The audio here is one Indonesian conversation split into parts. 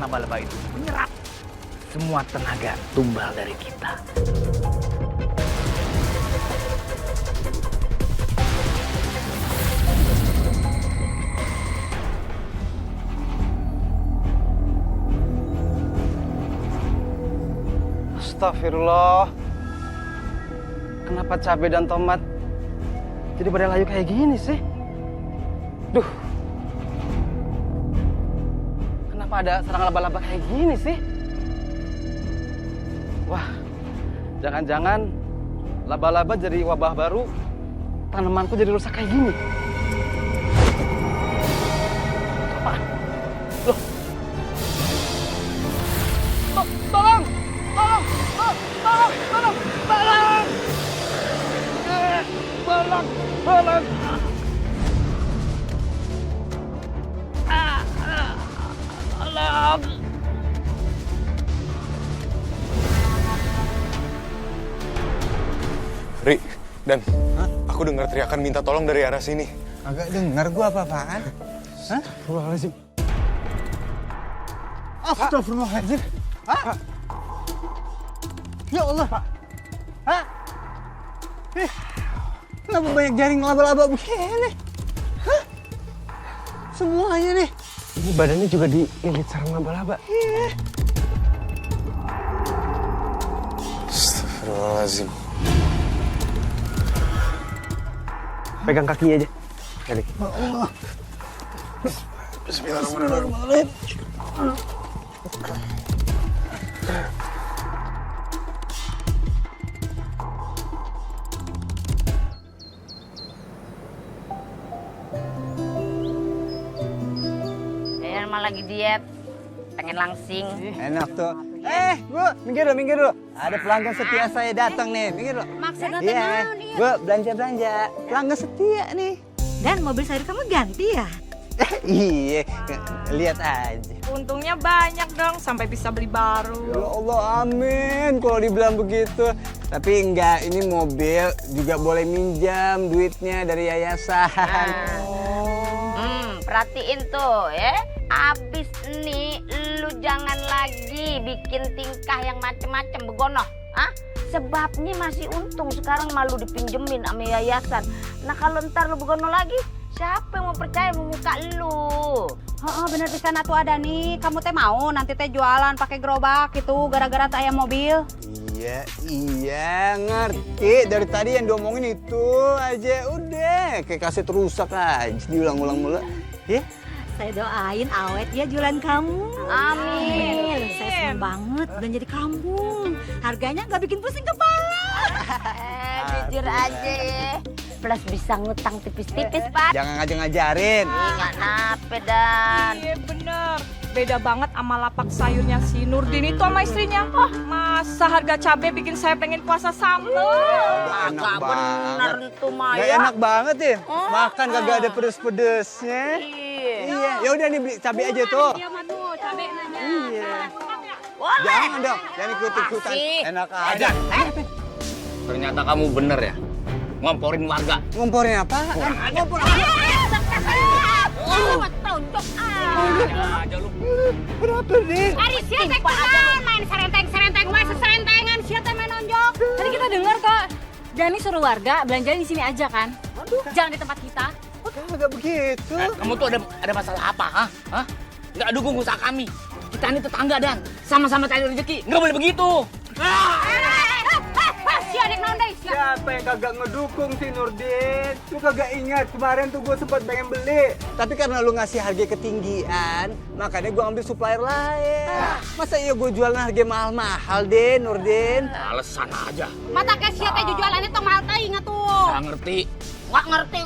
laba-laba itu menyerap semua tenaga tumbal dari kita. Astagfirullah. Kenapa cabai dan tomat jadi pada layu kayak gini sih? Duh. Kenapa ada sarang laba-laba kayak gini sih? Wah, jangan-jangan laba-laba jadi wabah baru, tanamanku jadi rusak kayak gini. Apa? Loh. Tolong! Tolong! Tolong! Tolong! Tolong! Tolong! Tolong! Tolong! Ri, Dan, aku dengar teriakan minta tolong dari arah sini. Agak dengar gua apa-apaan. Hah? Astagfirullahaladzim. Astagfirullahaladzim. Hah? Ya Allah. Hah? Kenapa banyak jaring laba-laba begini? Hah? Semuanya nih. Ini badannya juga dililit sarang laba-laba. Astagfirullahaladzim. Pegang kakinya aja. Kali. Bismillahirrahmanirrahim. Saya mah lagi diet, pengen langsing. Enak tuh. Bu, minggir dulu. Ada pelanggan setia saya datang nih. Minggir dulu. Maksudnya Iya, naon ieu? Bu, belanja. Pelanggan setia nih. Dan mobil sayur kamu ganti ya? Iya, lihat aja. Untungnya banyak dong, sampai bisa beli baru. Ya Allah, amin kalau dibilang begitu. Tapi enggak, ini mobil juga boleh minjam duitnya dari yayasan. Perhatiin tuh ya. Abis nih, lu jangan lagi bikin tingkah yang macem-macem begonoh. Sebabnya masih untung sekarang malu dipinjemin sama yayasan. Nah kalau ntar lu begono lagi, siapa yang mau percaya mau muka lu? Oh, bener pisan atuh ada nih. Kamu teh mau nanti teh jualan pakai gerobak gitu gara-gara teh aya mobil. Iya, ngerti. Dari tadi yang diomongin itu aja. Udah, kayak kaset rusak aja. Diulang-ulang mulu. Ya? Saya doain awet ya jualan kamu. Amin. Saya seneng banget belanja di kampung. Harganya nggak bikin pusing kepala. Jujur aja ya. Plus bisa ngutang tipis-tipis, Pak. Jangan ngajarin. Nggak nape, Dan. Iya bener, beda banget sama lapak sayurnya si Nurdin itu sama istrinya. Masa harga cabai bikin saya pengen puasa sambal. Agak bener itu mah Gak ya. enak banget ya. Makan kagak ada pedes-pedesnya. Iya. Ya udah nih beli cabai aja tuh. Iya mah tuh, cabai nanya. Iya. Boleh. Jangan dong, jangan ikut-ikutan. Masih. Enak aja. Ternyata kamu bener ya, ngomporin warga. Ngomporin apa? Tonjok Aja lu. Berapa nih? Ari sia teh kunaon main serenteng-serenteng wae seserentengan sia teh main nonjok. Tadi kita dengar kok, Dani suruh warga belanja di sini aja kan? Jangan di tempat kita. Kagak begitu. Kamu tuh ada masalah apa, Hah? Nggak dukung usaha kami. Kita ini tetangga, Dan. Sama-sama cari rezeki. Nggak boleh begitu. Sia nek naon deui sia. Siapa yang kagak ngedukung si Nurdin? Lu kagak ingat kemarin tuh gue sempat pengen beli. Tapi karena lu ngasih harga ketinggian, makanya gue ambil supplier lain. Masa iya gue jualan harga mahal-mahal deh, Nurdin? Alasan aja. Mata ke sia teh jualannya tong mahal teuing atuh. Nggak ngerti. Nggak ngerti.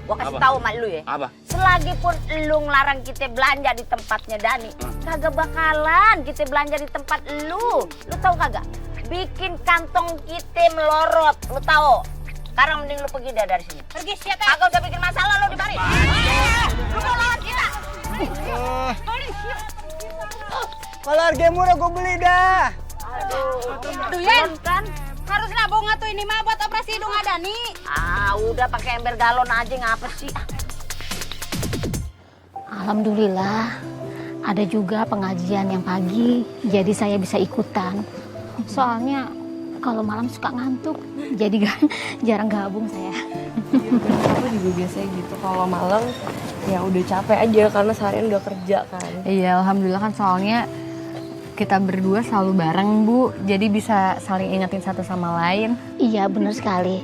Gua kasih Apa? tahu sama lu ya. Apa? Selagi pun lu ngelarang kita belanja di tempatnya Dani, kagak bakalan kita belanja di tempat lu. Lu tahu kagak? Bikin kantong kita melorot, lu tahu? Sekarang mending lu pergi dari sini. Pergi sih teh. Kagak usah bikin masalah lu di mari. Lu mau lawan kita. Kalau harga murah gue beli dah. Aduh, Yen. Kan? Harus nabung atuh ini mah buat operasi hidung Dani. Udah pakai ember galon aja ngapa sih? Alhamdulillah. Ada juga pengajian yang pagi, jadi saya bisa ikutan. Soalnya kalau malam suka ngantuk, jadi jarang gabung saya. Aku juga biasanya gitu, kalau malam ya udah capek aja karena seharian udah kerja kan. Iya, alhamdulillah kan soalnya kita berdua selalu bareng, Bu. Jadi bisa saling ingetin satu sama lain. Iya benar sekali.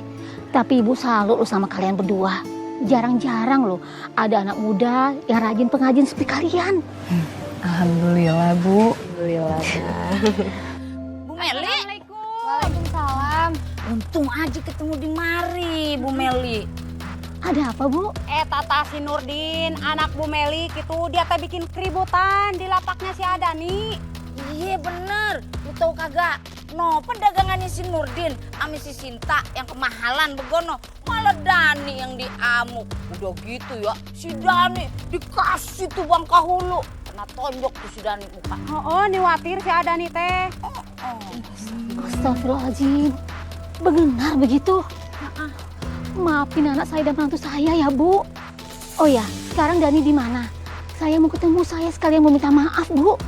Tapi ibu salut loh sama kalian berdua. Jarang-jarang loh ada anak muda yang rajin pengajian seperti kalian. Alhamdulillah, Bu. Alhamdulillah. Bu Meli. Waalaikumsalam. Untung aja ketemu di mari, Bu Meli. Ada apa, Bu? Tata si Nurdin, anak Bu Meli gitu, dia teh bikin keributan di lapaknya si Adani. Iya bener, lu tau kagak? No, pedagangannya si Nurdin sama si Sinta yang kemahalan begono, malah Dani yang diamuk. Udah gitu ya, si Dani dikasih tuh bang kahulu. Kena tonjok tuh si Dani muka. Oh, niwatir si Adani teh. Astagfirullahaladzim. Benar begitu? Maafin anak saya dan menantu saya ya, Bu. Oh ya, sekarang Dani di mana? Saya mau ketemu saya sekalian mau minta maaf, Bu.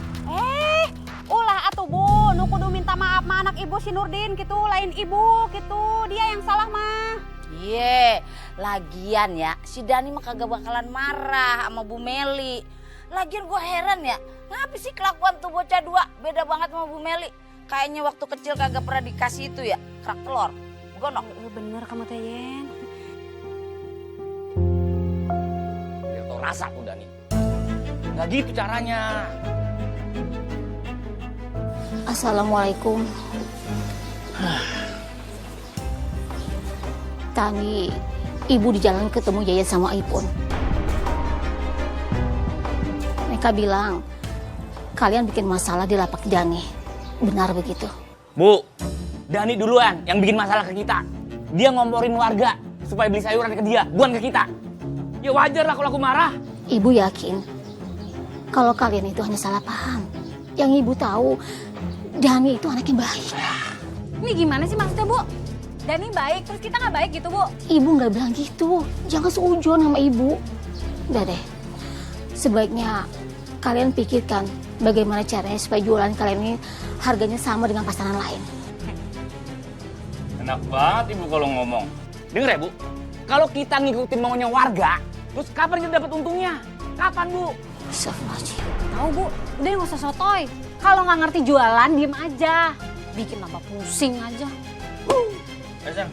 Ulah atuh Bu, nu kudu minta maaf sama anak ibu si Nurdin gitu, lain ibu gitu, dia yang salah mah. Iya, lagian ya, si Dani mah kagak bakalan marah sama Bu Meli. Lagian gue heran ya, ngapa sih kelakuan tuh bocah dua beda banget sama Bu Meli? Kayaknya waktu kecil kagak pernah dikasih itu ya, kerak telur. Begono. Bener kamu teh Yen. Biar tau rasa tuh Dani. Nggak gitu caranya. Assalamualaikum. Tadi ibu di jalan ketemu Yayat sama Ipun. Mereka bilang kalian bikin masalah di lapak Dani. Benar begitu? Bu, Dani duluan yang bikin masalah ke kita. Dia ngomporin warga supaya beli sayuran ke dia, bukan ke kita. Ya wajar lah kalau aku marah. Ibu yakin kalau kalian itu hanya salah paham. Yang ibu tahu Dani itu anak yang baik. Ini gimana sih maksudnya Bu? Dani baik, terus kita nggak baik gitu Bu? Ibu nggak bilang gitu. Jangan seujon sama ibu. Udah deh. Sebaiknya kalian pikirkan bagaimana caranya supaya jualan kalian ini harganya sama dengan pasaran lain. Enak banget ibu kalau ngomong. Dengar ya Bu, kalau kita ngikutin maunya warga, terus kapan kita dapat untungnya? Kapan Bu? Astagfirullahaladzim. Tahu Bu, udah nggak usah sotoy. Kalau nggak ngerti jualan, diem aja. Bikin tambah pusing aja. Sayang.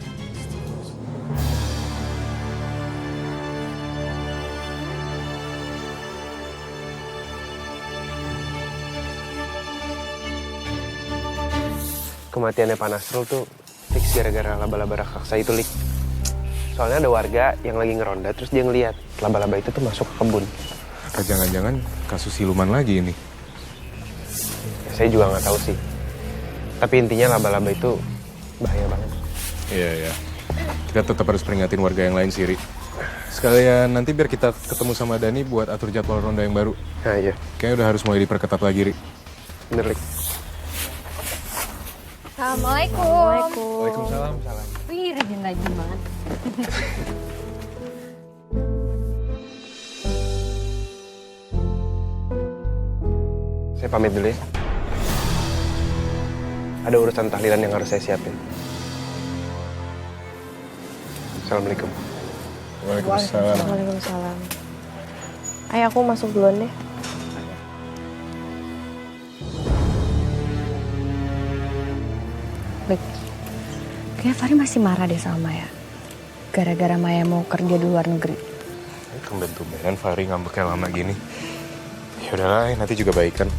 Kematiannya Pak Nasrul tuh fix gara-gara laba-laba raksasa itu, Lik. Soalnya ada warga yang lagi ngeronda, terus dia ngeliat laba-laba itu tuh masuk ke kebun. Apa jangan-jangan kasus siluman lagi ini? Ya, saya juga nggak tahu sih. Tapi intinya laba-laba itu bahaya banget. Iya, iya. Kita tetap harus peringatin warga yang lain sih, Ri. Sekalian nanti biar kita ketemu sama Dani buat atur jadwal ronda yang baru. Nah, iya. Kayaknya udah harus mulai diperketat lagi, Ri. Bener, Lik. Assalamualaikum. Waalaikumsalam. Wih, rajin-rajin banget. Saya pamit dulu ya. Ada urusan tahlilan yang harus saya siapin. Assalamualaikum. Waalaikumsalam. Waalaikumsalam. Ayo aku masuk duluan deh. Baik. Kayak Fahri masih marah deh sama Maya. Gara-gara Maya mau kerja di luar negeri. Tumben-tumbenan Fahri ngambeknya lama gini. Ya udahlah, nanti juga baikan.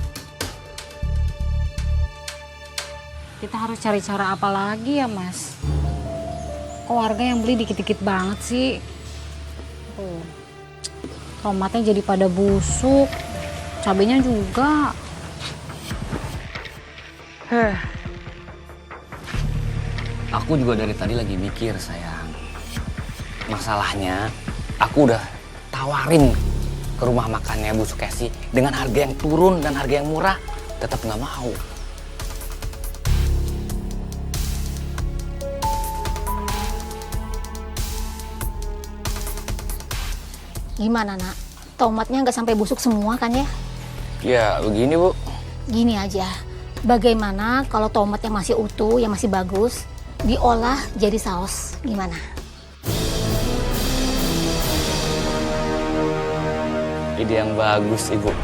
Kita harus cari cara apa lagi ya, Mas? Kok warga yang beli dikit-dikit banget sih? Tomatnya jadi pada busuk. Cabenya juga. Aku juga dari tadi lagi mikir, sayang. Masalahnya, aku udah tawarin ke rumah makannya Bu Sukesi dengan harga yang turun dan harga yang murah, tetap nggak mau. Gimana nak? Tomatnya nggak sampai busuk semua kan ya? Ya begini Bu. Gini aja, bagaimana kalau tomat yang masih utuh, yang masih bagus, diolah jadi saus? Gimana? Ide yang bagus Ibu.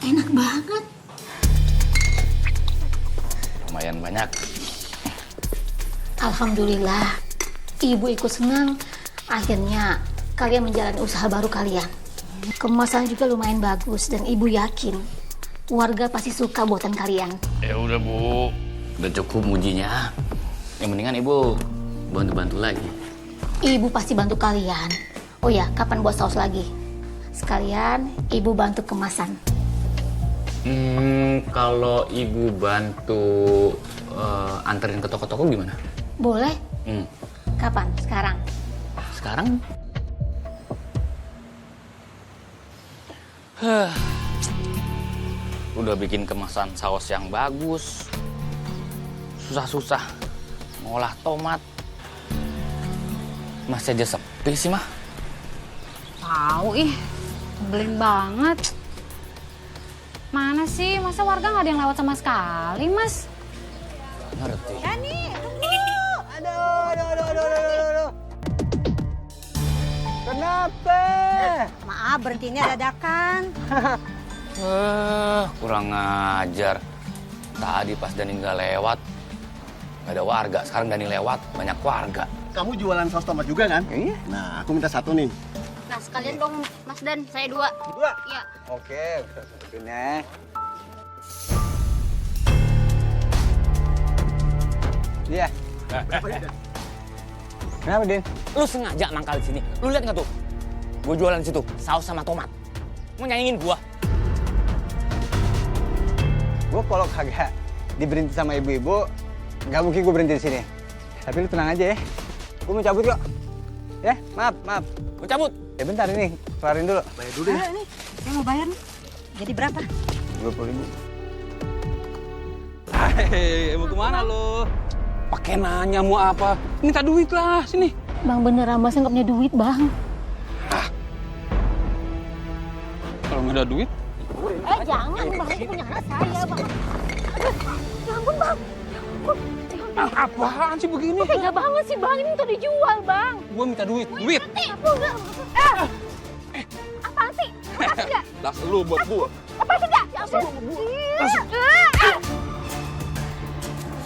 Enak banget. Lumayan banyak. Alhamdulillah, ibu ikut senang. Akhirnya kalian menjalani usaha baru kalian. Kemasan juga lumayan bagus dan ibu yakin warga pasti suka buatan kalian. Ya udah Bu, udah cukup mujinya. Yang mendingan Ibu bantu-bantu lagi. Ibu pasti bantu kalian. Oh ya, kapan buat saus lagi? Sekalian ibu bantu kemasan. Kalau Ibu bantu anterin ke toko-toko gimana? Boleh? Kapan? Sekarang? Sekarang? Udah bikin kemasan saus yang bagus. Susah-susah ngolah tomat. Masih aja sepi sih, Mah. Tahu ih, nyebelin banget. Mana sih? Masa warga nggak ada yang lewat sama sekali, Mas? Ngerti. Dani, tunggu. Aduh. Kenapa? Maaf, berhentinya dadakan. Kurang ngajar. Tadi pas Dani nggak lewat, nggak ada warga. Sekarang Dani lewat, banyak warga. Kamu jualan saus tomat juga kan? Iya. Nah, aku minta satu nih. Nah, sekalian dong Mas Dan, saya 2. Dua? Iya. Oke, ini. Iya. Berapa ya? Kenapa, Din? Lu sengaja mangkal di sini. Lu lihat nggak tuh? Gue jualan di situ, saus sama tomat. Mau nyanyiin gua? Gue kalau kagak diberhenti sama ibu-ibu, nggak mungkin gue berhenti di sini. Tapi lu tenang aja ya. Gue mau cabut kok. Ya, maaf. Gue cabut. Ya bentar ini, kelarin dulu. Bayar dulu ya. Nih, saya mau bayar nih. Jadi berapa? 20.000. Hei, mau kemana lo? Pakai nanya mau apa? Minta duit lah, sini. Bang beneran Mas nggak punya duit, Bang. Kalau nggak ada duit, Jangan, Bang. Itu punya anak saya, Bang. Aduh, ya ampun, Bang. apaan sih begini? Tega banget sih, Bang. Ini tuh dijual, Bang. Gue minta duit. Duit? Apa enggak? Apaan sih? Apaan enggak? Las lu buat gue. Apaan sih enggak? Ya ampun.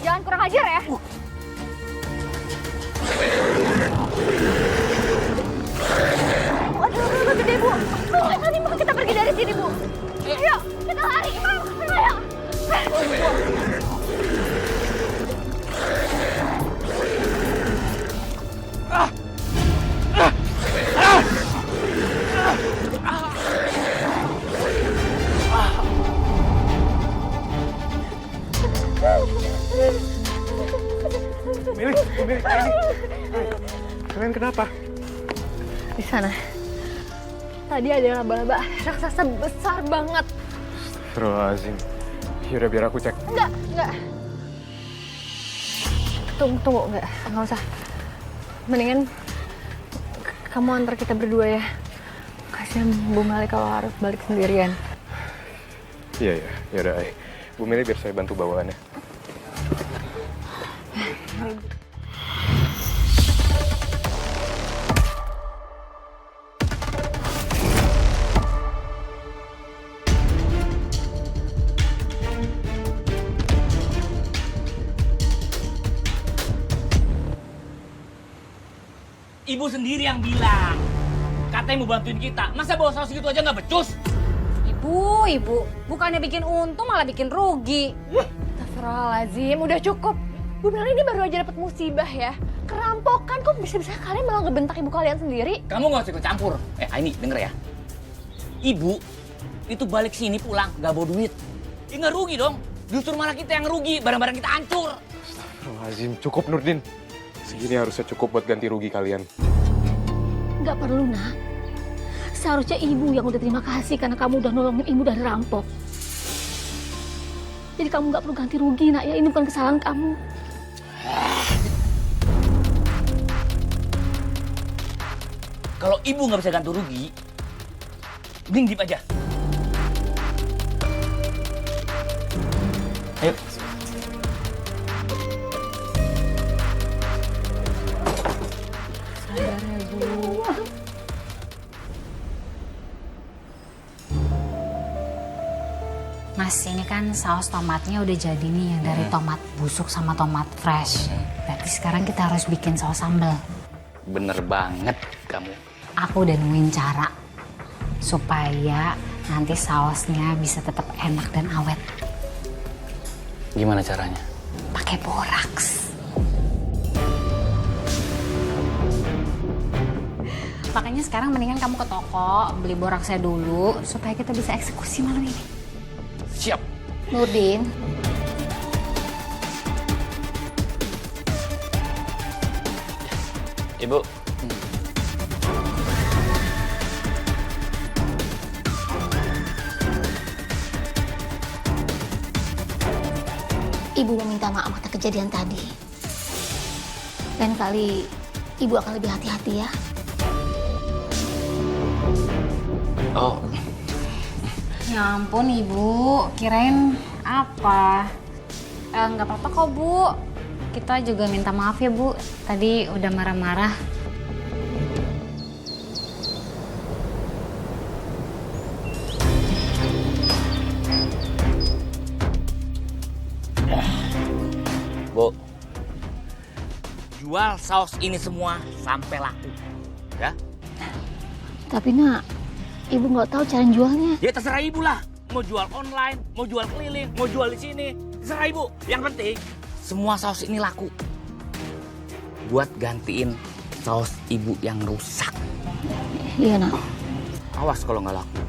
Jangan kurang ajar ya. Aduh, gede, Bu. Nanti mau kita pergi dari sini, Bu. Ayo, kita lari. Ayo. Milih. Kalian kenapa? Di sana. Tadi ada laba-laba raksasa besar banget. Astagfirullahaladzim. Yaudah biar aku cek. Enggak. Tunggu, enggak usah. Mendingan kamu antar kita berdua ya. Kasihan Bu Meli kalau harus balik sendirian. Iya. Yaudah, Bu Meli biar saya bantu bawaannya. Ibu sendiri yang bilang. Katanya mau bantuin kita. Masa bawa saus gitu aja nggak becus? Ibu, bukannya bikin untung malah bikin rugi. Astagfirullahaladzim, udah cukup. Bu Meli ini baru aja dapat musibah ya. Kerampokan, kok bisa-bisa kalian malah ngebentak ibu kalian sendiri? Kamu nggak usah ikut campur. Aini, denger ya. Ibu itu balik sini pulang nggak bawa duit. Ya nggak rugi dong. Justru malah kita yang rugi, barang-barang kita hancur. Astagfirullahaladzim, cukup Nurdin. Segini harusnya cukup buat ganti rugi kalian. Nggak perlu, nak. Seharusnya ibu yang udah terima kasih karena kamu udah nolongin ibu dari rampok. Jadi kamu nggak perlu ganti rugi, nak. Ya, ini bukan kesalahan kamu. Kalau ibu nggak bisa ganti rugi, mending diem aja. Ayo. Sabar ya, Bu. Mas, ini kan saus tomatnya udah jadi nih, yang dari tomat busuk sama tomat fresh. Berarti sekarang kita harus bikin saus sambal. Bener banget kamu. Aku udah nemuin cara supaya nanti sausnya bisa tetap enak dan awet. Gimana caranya? Pakai boraks. Makanya sekarang mendingan kamu ke toko beli boraksnya dulu supaya kita bisa eksekusi malam ini. Siap. Nurdin, Ibu. ibu meminta maaf atas kejadian tadi. Lain kali, ibu akan lebih hati-hati ya. Oh, Ya ampun Ibu, kirain apa? Nggak apa-apa kok Bu. Kita juga minta maaf ya Bu. Tadi udah marah-marah. Bu. Jual saus ini semua sampai laku. Ya? Tapi nak, ibu nggak tahu cara jualnya. Ya terserah ibu lah. Mau jual online, mau jual keliling, mau jual di sini. Terserah ibu. Yang penting semua saus ini laku. Buat gantiin saus ibu yang rusak. Iya nak. Awas kalau nggak laku.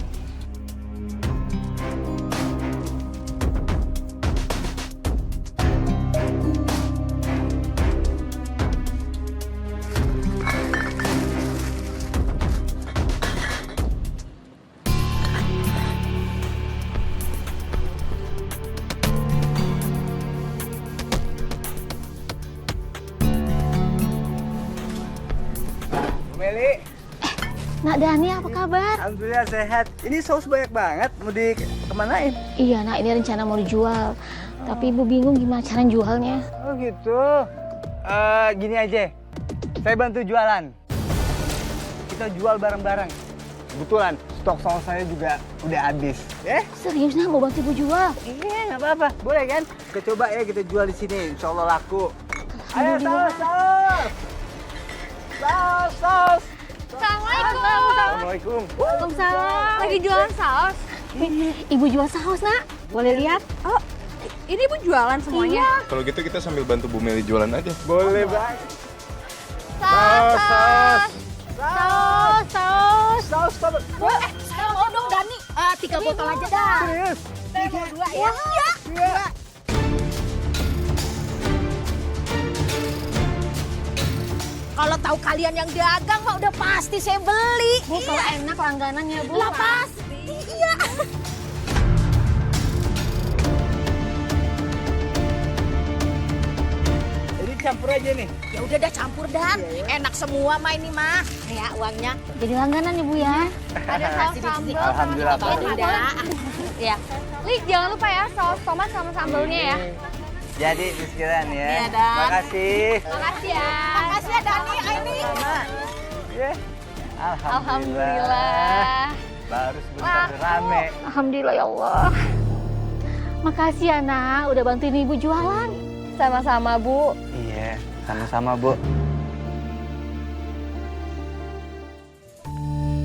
Meli. Nak Dani, apa kabar? Alhamdulillah sehat. Ini saus banyak banget. Mau dikemanain? Iya nak, ini rencana mau dijual. Tapi ibu bingung gimana cara jualnya. Oh gitu. Gini aja. Saya bantu jualan. Kita jual bareng-bareng. Kebetulan stok saus saya juga udah habis. Serius nak, mau bantu ibu jual? Iya, nggak apa-apa. Boleh kan? Kita coba ya, kita jual di sini. Insya Allah laku. Ayo saus, saus. Saus, saus. Assalamualaikum. Assalamualaikum. Waalaikumsalam. Lagi jualan saus? Ibu jual saus nak. Boleh lihat? Oh, ini ibu jualan semuanya? Kalau gitu kita sambil bantu Bu Meli jualan aja. Boleh banget. Saus, saus. Saus, saus. Saus, saus. Saya mau dong Dani. 3 botol aja dah. Serius? Saya mau 2 ya. Iya. Kalau tahu kalian yang dagang mah udah pasti saya beli. Bu, kalau enak langganannya Bu. Lah pasti. Iya. Jadi campur aja nih. Ya udah dah campur Dan. Enak semua mah ini mah. Ya uangnya. Jadi langganan ibu ya. Ada saus sambal. Alhamdulillah. Udah. Ya. Lik, jangan lupa ya saus tomat sama sambalnya ya. Jadi sekalian ya. Iya, Dan. Makasih. Makasih ya. Makasih ya Dani. Ini. Ya. Alhamdulillah. Baru sebentar udah rame. Alhamdulillah ya Allah. Makasih ya nak, udah bantuin ibu jualan. Sama-sama Bu. Iya, sama-sama Bu.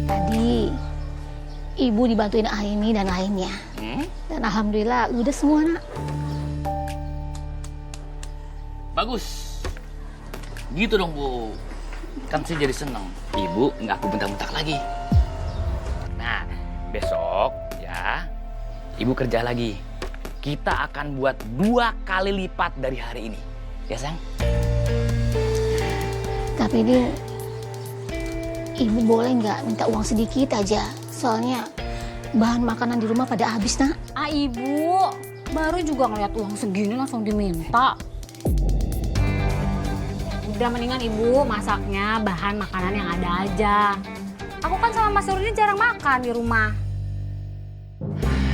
Tadi ibu dibantuin Aini dan lainnya. Dan alhamdulillah udah semua nak. Bagus. Gitu dong Bu. Kan saya jadi seneng. Ibu nggak aku bentak-bentak lagi. Nah, besok ya Ibu kerja lagi. Kita akan buat 2 kali lipat dari hari ini. Ya, sayang? Tapi ini ibu boleh nggak minta uang sedikit aja? Soalnya bahan makanan di rumah pada habis, nak. Ah ibu, baru juga ngeliat uang segini langsung diminta. Udah mendingan ibu masaknya bahan makanan yang ada aja. Aku kan sama Mas Nurdin jarang makan di rumah.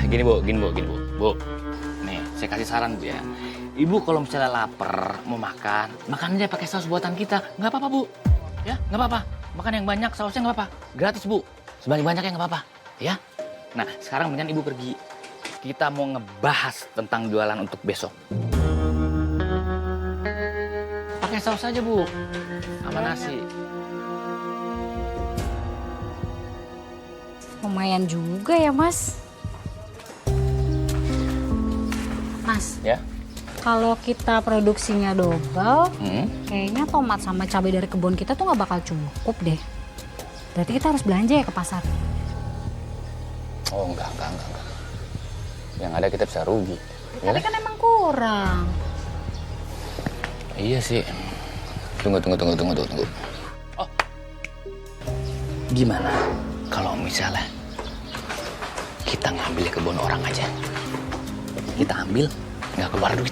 Gini bu. Bu, nih saya kasih saran bu ya. Ibu kalau misalnya lapar, mau makan aja pakai saus buatan kita. Nggak apa-apa bu. Ya, nggak apa-apa. Makan yang banyak, sausnya nggak apa-apa. Gratis bu. Sebanyak-banyaknya nggak apa-apa. Ya. Nah, sekarang mendingan ibu pergi. Kita mau ngebahas tentang jualan untuk besok. Pakai saus aja bu. Sama nasi. Lumayan juga ya Mas. Mas, Ya. kalau kita produksinya double, kayaknya tomat sama cabai dari kebun kita tuh nggak bakal cukup deh. Berarti kita harus belanja ya ke pasar. Oh enggak. Yang ada kita bisa rugi. Tapi kan emang kurang. Iya sih. Tunggu. Oh. Gimana kalau misalnya kita ngambil kebun orang aja? Kita ambil, nggak keluar duit.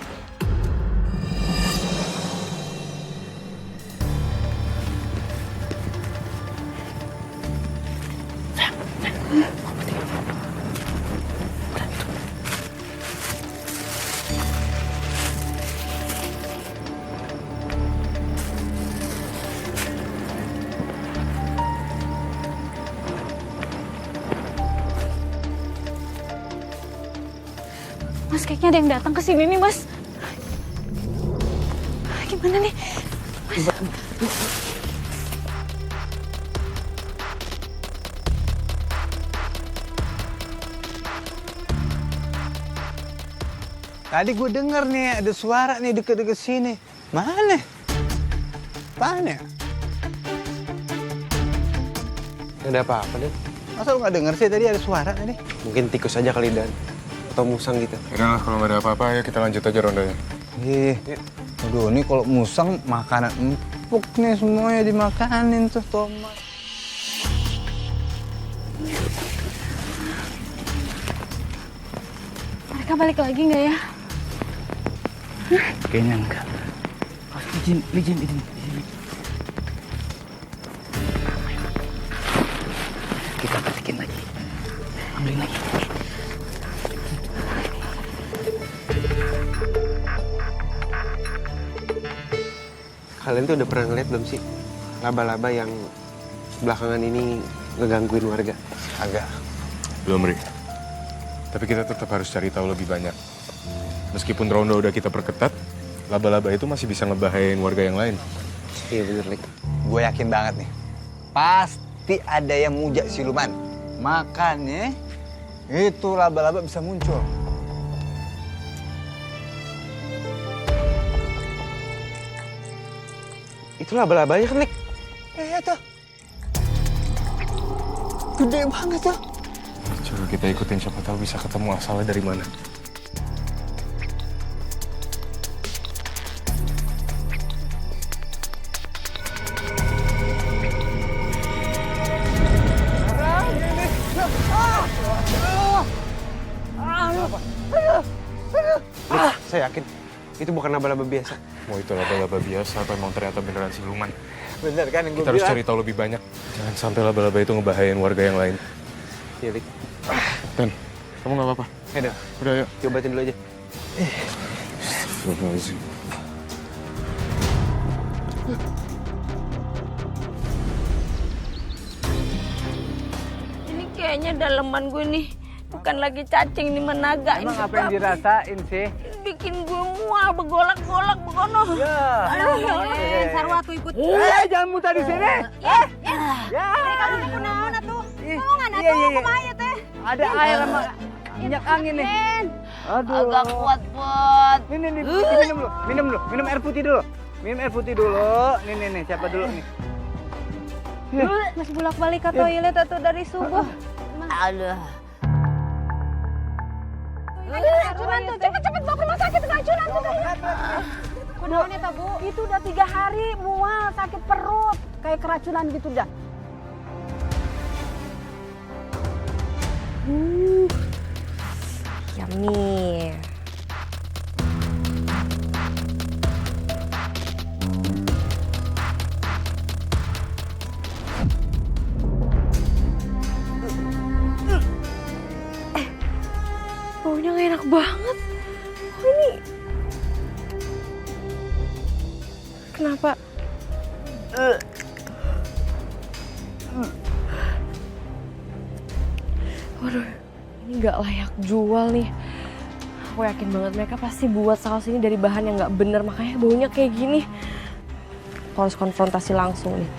Mas, kayaknya ada yang datang ke sini nih, Mas. Gimana nih? Mas. Tadi gue denger nih ada suara nih deket-deket sini. Mana? Apaan ya? Gak ada apa-apa, Dan. Masa lu gak denger sih tadi ada suara tadi? Mungkin tikus aja kali, Dan. Atau musang gitu. Yaudah lah, kalau nggak ada apa-apa, ayo kita lanjut aja rondanya. Aduh, ini kalau musang makanan empuk nih semuanya dimakanin tuh tomat. Mereka balik lagi nggak ya? Kayaknya enggak. Izin. Kita petikin lagi. Ambilin lagi. Kalian tuh udah pernah ngeliat belum sih laba-laba yang belakangan ini ngegangguin warga? Agak. Belum, Ri. Tapi kita tetap harus cari tahu lebih banyak. Meskipun ronda udah kita perketat, laba-laba itu masih bisa ngebahayain warga yang lain. Iya bener, Lik. Gue yakin banget nih. Pasti ada yang mujak siluman. Makanya itu laba-laba bisa muncul. Itu laba-labanya kan, Lik? Iya tuh. Gede banget tuh. Coba kita ikutin, siapa tahu bisa ketemu asalnya dari mana. Lik, saya yakin itu bukan laba-laba biasa. Mau itu laba-laba biasa atau emang ternyata beneran siluman. Bener kan yang gue Kita harus bilang? cari tahu lebih banyak. Jangan sampai laba-laba itu ngebahayain warga yang lain. Iya, Lik. Dan, kamu nggak apa-apa? Ayo, Dan. Udah, yuk. Diobatin dulu aja. Astagfirullahaladzim. Ini kayaknya daleman gue nih. Bukan lagi cacing nih, menaga. Emang ini apa yang babi. dirasain sih? Bikin gue mual, begolak-golak, begono. Sarwa tuh ikut. Jangan muntah di sini. Ya. Mereka udah kunaon atuh. Ngomong atuh, kumaha teh. Ada air sama minyak angin nih. Aduh. Agak kuat, Pot. Nih, minum dulu. Minum air putih dulu. Minum air putih dulu. Nih, siapa dulu nih? Mas bolak-balik ke toilet atau dari subuh. Aduh. Keracunan tuh, cepet-cepet bawa ke rumah sakit keracunan tuh. Kunaon eta Bu? Itu udah 3 hari mual, sakit perut, kayak keracunan gitu dah. Yummy. Baunya gak enak banget. Oh ini... Kenapa? Waduh, ini nggak layak jual nih. Aku yakin banget mereka pasti buat saus ini dari bahan yang nggak bener, makanya baunya kayak gini. Aku harus konfrontasi langsung nih.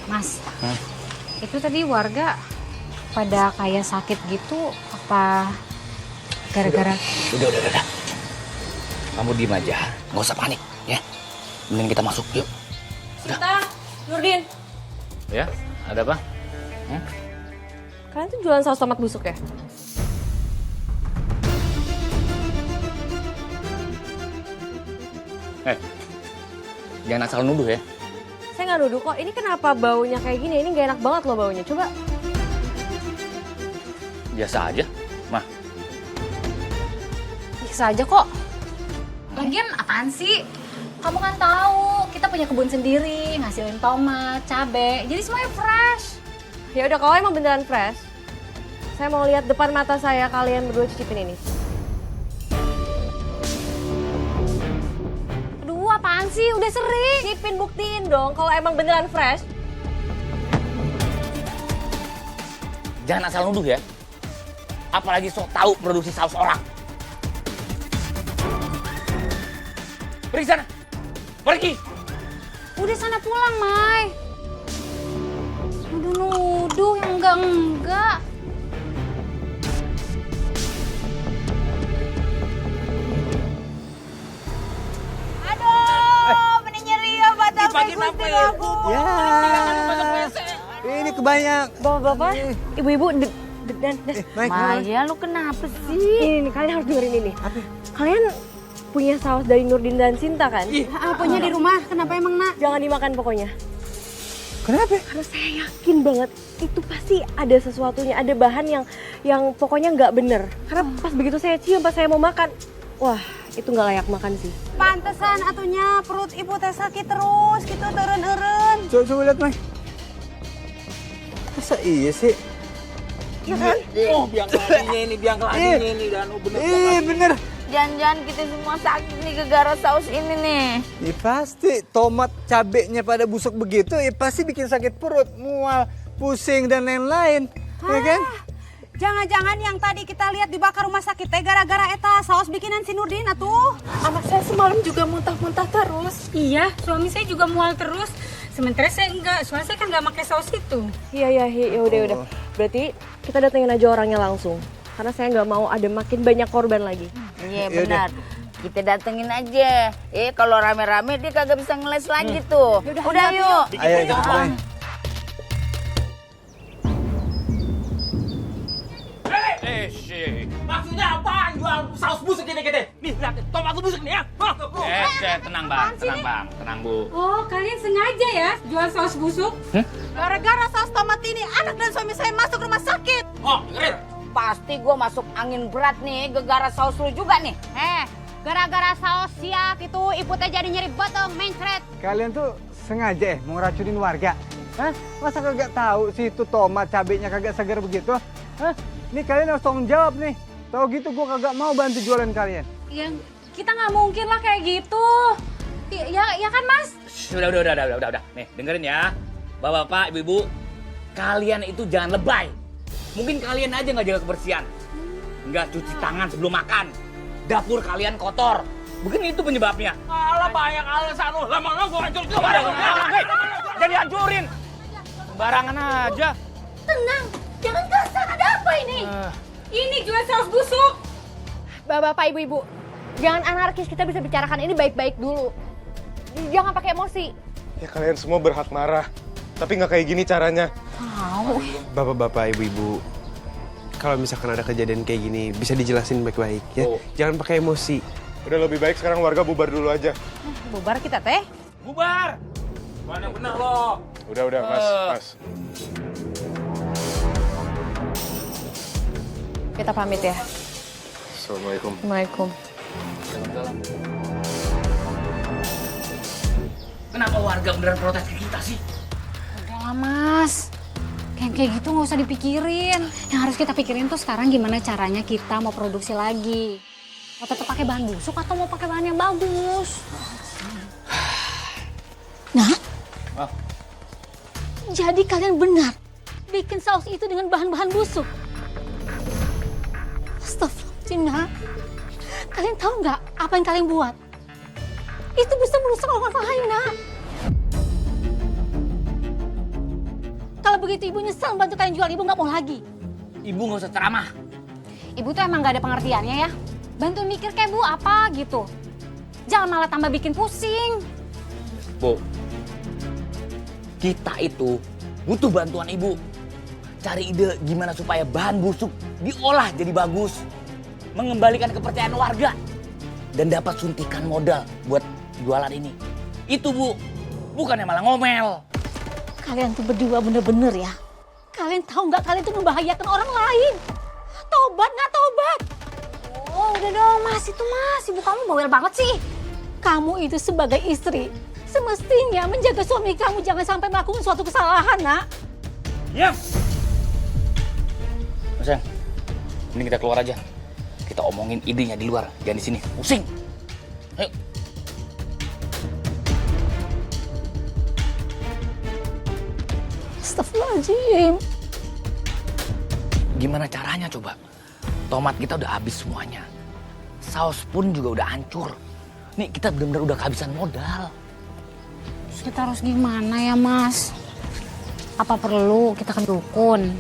Mas, itu tadi warga pada kayak sakit gitu apa gara-gara? Udah. Kamu diem aja, nggak usah panik ya. Mending kita masuk, yuk. Sinta, Nurdin, Ya, ada apa? Kalian tuh jualan saus tomat busuk ya? Jangan asal nuduh ya. Saya nggak nuduh kok. Ini kenapa baunya kayak gini? Ini nggak enak banget loh baunya. Coba. Biasa aja, Mah. Bisa aja kok. Lagian apaan sih? Kamu kan tahu kita punya kebun sendiri, ngasilin tomat, cabe, jadi semuanya fresh. Ya udah, kalau emang beneran fresh, saya mau lihat depan mata saya kalian berdua cicipin ini. Aduh, apaan sih? Udah sering. Cicipin, buktiin dong kalau emang beneran fresh. Jangan asal nuduh ya. Apalagi sok tahu produksi saus orang. Pergi sana. Pergi. Udah sana pulang, Mai. Nuduh-nuduh yang enggak-enggak. Aduh, mana nyeri ya batang gusti aku. Ya. Ini kebanyak. Bapak-bapak, ibu-ibu, Maya, lu kenapa sih? Ini kalian harus dengerin ini. Kalian punya saus dari Nurdin dan Sinta kan? punya di rumah. Kenapa emang, Nak? Jangan dimakan pokoknya. Kenapa? Karena saya yakin banget itu pasti ada sesuatunya, ada bahan yang pokoknya nggak bener. Karena pas begitu saya cium, pas saya mau makan, wah itu nggak layak makan sih. Pantesan atunya perut ibu teh sakit terus gitu, teureun-eureun. Coba lihat, Mai. Masa iya sih? Iya kan? Oh, biang keladinya ini dan Bener. Jangan-jangan kita semua sakit nih gara-gara saus ini nih. Ya pasti tomat cabenya pada busuk begitu, ya pasti bikin sakit perut, mual, pusing dan lain-lain. Ya kan? Jangan-jangan yang tadi kita lihat dibakar rumah sakit teh gara-gara eta saus bikinan si Nurdin atuh. Anak saya semalam juga muntah-muntah terus. Iya, suami saya juga mual terus. Sementara saya enggak, soalnya saya kan enggak pakai saus itu. Iya, ya udah. Berarti kita datengin aja orangnya langsung. Karena saya nggak mau ada makin banyak korban lagi. Iya benar. Kita datengin aja. Kalau rame-rame dia kagak bisa ngeles lagi tuh. Udah yuk. Ayo, Mai. Maksudnya apa? Jual saus busuk gini gitu. Nih, lihat, tomat busuk nih ya. Tenang bang, Bu. Oh, kalian sengaja ya jual saus busuk? Gara-gara saus tomat ini anak dan suami saya masuk rumah sakit. Oh, dengerin. Pasti gue masuk angin berat nih gara-gara saus lu juga nih. Gara-gara saus siak itu ibu teh jadi nyeri botong, mencret. Kalian tuh sengaja mau ngeracunin warga? Hah? Masa kagak tahu sih itu tomat cabenya kagak segar begitu? Hah? Nih kalian harus tanggung jawab nih. Tahu gitu gue kagak mau bantu jualan kalian. Ya, kita nggak mungkin lah kayak gitu. Ya kan, Mas? Udah. Nih, dengerin ya. Bapak-bapak, ibu-ibu, kalian itu jangan lebay. Mungkin kalian aja nggak jaga kebersihan. Nggak cuci tangan sebelum makan. Dapur kalian kotor. Mungkin itu penyebabnya. Alah, banyak alasan lu. Lama-lama gue hancur juga. Jadi hancurin. Sembarangan aja. Tenang, jangan kasar. Ada apa ini? Ini jual saus busuk. Bapak, ibu-ibu, jangan anarkis, kita bisa bicarakan ini baik-baik dulu. Jangan pakai emosi. Ya kalian semua berhak marah. Tapi nggak kayak gini caranya. Tahu. Bapak-bapak, ibu-ibu, kalau misalkan ada kejadian kayak gini, bisa dijelasin baik-baik ya. Jangan pakai emosi. Udah lebih baik sekarang warga bubar dulu aja. Bubar kita teh. Bubar! Mana bener lo? Udah, Mas. Kita pamit ya. Assalamualaikum. Assalamualaikum. Kenapa warga beneran protes ke kita sih? Udahlah Mas, kayak gitu nggak usah dipikirin. Yang harus kita pikirin tuh sekarang gimana caranya kita mau produksi lagi. Mau tetap pakai bahan busuk atau mau pakai bahan yang bagus? Nah, jadi kalian benar bikin saus itu dengan bahan-bahan busuk. Astagfirullahaladzim, Nak. Kalian tahu nggak apa yang kalian buat? Itu bisa merusak orang lain, Nak. Kalau begitu ibu nyesal bantu kalian jual, ibu nggak mau lagi. Ibu nggak usah ceramah. Ibu tuh emang gak ada pengertiannya ya. Bantu mikir kayak Bu apa gitu. Jangan malah tambah bikin pusing. Bu, kita itu butuh bantuan ibu. Cari ide gimana supaya bahan busuk diolah jadi bagus. Mengembalikan kepercayaan warga. Dan dapat suntikan modal buat jualan ini. Itu Bu, bukannya malah ngomel. Kalian tuh berdua bener-bener ya. Kalian tahu nggak kalian tuh membahayakan orang lain. Tobat nggak tobat? Oh udah dong Mas, itu Mas. Ibu kamu bawel banget sih. Kamu itu sebagai istri semestinya menjaga suami kamu jangan sampai melakukan suatu kesalahan, Nak. Ya. Sayang, mending kita keluar aja. Kita omongin idenya di luar, jangan di sini. Pusing. Ayo. Astagfirullahaladzim. Gimana caranya coba? Tomat kita udah habis semuanya. Saus pun juga udah hancur. Nih kita benar-benar udah kehabisan modal. Kita harus gimana ya Mas? Apa perlu kita ke dukun?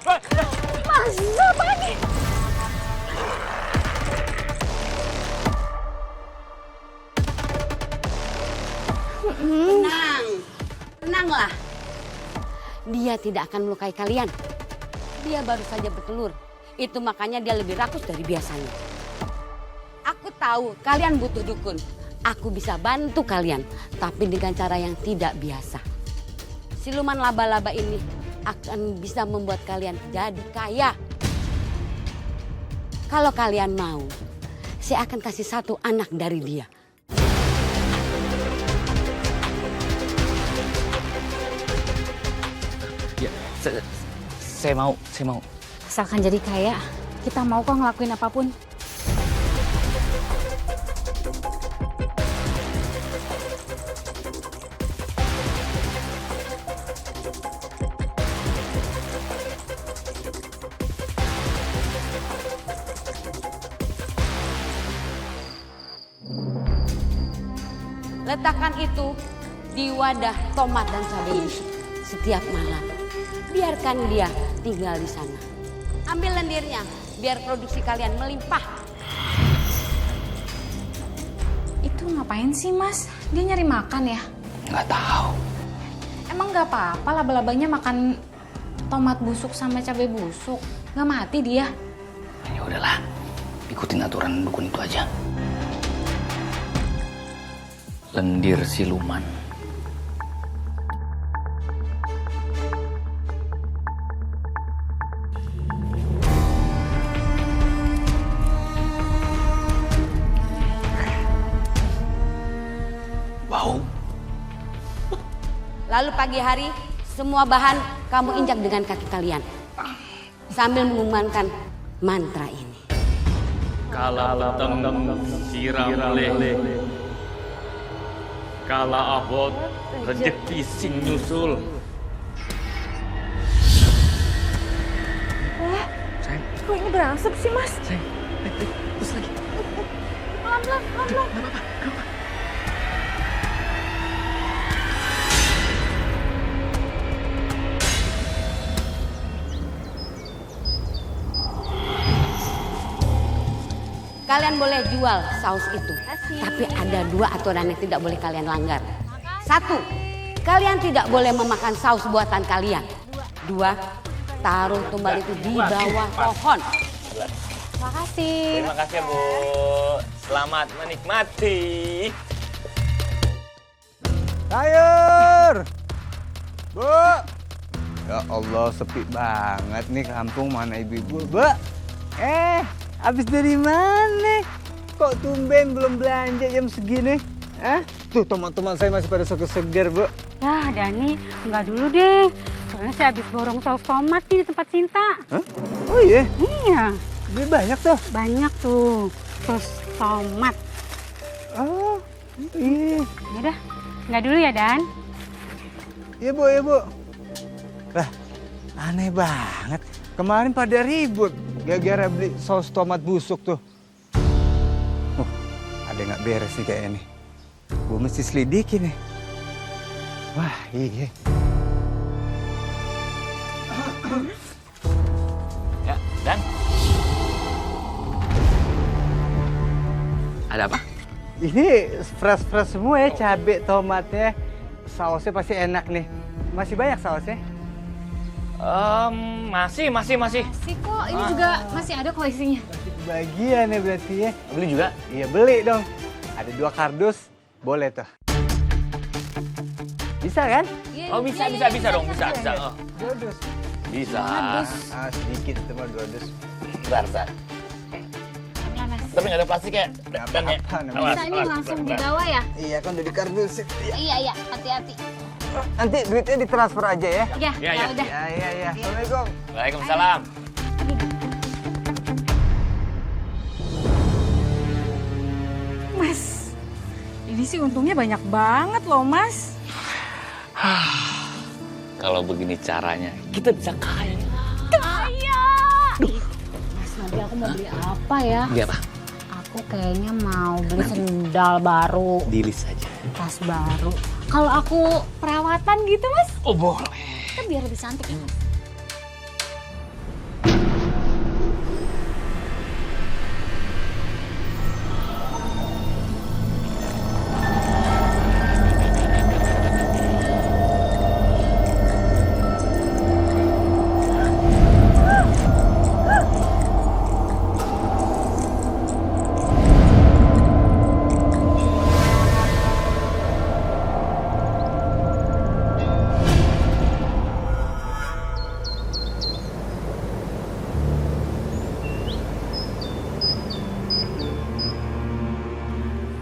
Mas, apa ini? Tenanglah. Dia tidak akan melukai kalian. Dia baru saja bertelur. Itu makanya dia lebih rakus dari biasanya. Aku tahu kalian butuh dukun. Aku bisa bantu kalian, tapi dengan cara yang tidak biasa. Siluman laba-laba ini akan bisa membuat kalian jadi kaya. Kalau kalian mau, saya akan kasih satu anak dari dia. Ya, saya mau. Asalkan jadi kaya, kita mau kok ngelakuin apapun. Letakkan itu di wadah tomat dan cabai busuk setiap malam. Biarkan dia tinggal di sana. Ambil lendirnya biar produksi kalian melimpah. Itu ngapain sih Mas? Dia nyari makan ya? Nggak tahu. Emang nggak apa-apa laba-labanya makan tomat busuk sama cabai busuk? Nggak mati dia? Ya udahlah, ikutin aturan dukun itu aja. Lendir siluman. Bau. Lalu pagi hari semua bahan kamu injak dengan kaki kalian. Sambil mengumandangkan mantra ini. Kala peteng siram leh. Kala abot rezeki sing nyusul. Kok ini berangsek sih Mas? Terus lagi. Pelan-pelan. Kalian boleh jual saus itu. Tapi ada 2 aturan yang tidak boleh kalian langgar. 1, kalian tidak boleh memakan saus buatan kalian. 2, taruh tumbal itu di bawah pohon. Makasih. Terima kasih ya, Bu. Selamat menikmati. Sayur! Bu! Ya Allah, sepi banget nih kampung, mana ibu-ibu. Bu! Habis dari mana? Kok tumben belum belanja jam segini? Tuh teman-teman saya masih pada seger-seger, Bu. Ya, Dani, enggak dulu deh. Soalnya saya habis borong saus tomat nih di tempat Cinta. Hah? Oh iya? Iya. Ini banyak tuh? Banyak tuh, saus tomat. Oh, iya. Yaudah, enggak dulu ya, Dan. Iya, Bu, iya, Bu. Lah, aneh banget. Kemarin pada ribut gara-gara beli saus tomat busuk tuh. Ada nggak beres nih kayaknya nih. Gue mesti selidiki nih. Wah, iya. Ya, Dan. Ada apa? Ini fresh-fresh semua ya, cabai, tomatnya. Sausnya pasti enak nih. Masih banyak sausnya? Masih. Masih kok, ini juga masih ada kok isinya. Bagian ya berarti ya. Beli juga? Iya, beli dong. Ada 2 kardus, boleh tuh. Bisa kan? Oh, bisa dong, bisa. Oh. 2 dus. Bisa. Sedikit cuma 2 dus. Bentar. Tapi nggak ada plastik ya? Dan ya? Bisa ini langsung dibawa ya? Iya kan udah dikardusin. Iya, hati-hati. Nanti duitnya ditransfer aja ya? Ya, Iya. udah. Iya. Assalamualaikum. Waalaikumsalam. Mas, ini sih untungnya banyak banget loh, Mas. Kalau begini caranya, kita bisa kaya. Mas, nanti aku mau beli apa ya? Beli apa? Aku kayaknya mau beli sendal baru. Dilis aja. Tas baru. Kalau aku perawatan gitu, Mas? Oh, boleh. Kan biar lebih cantik ya, Mas.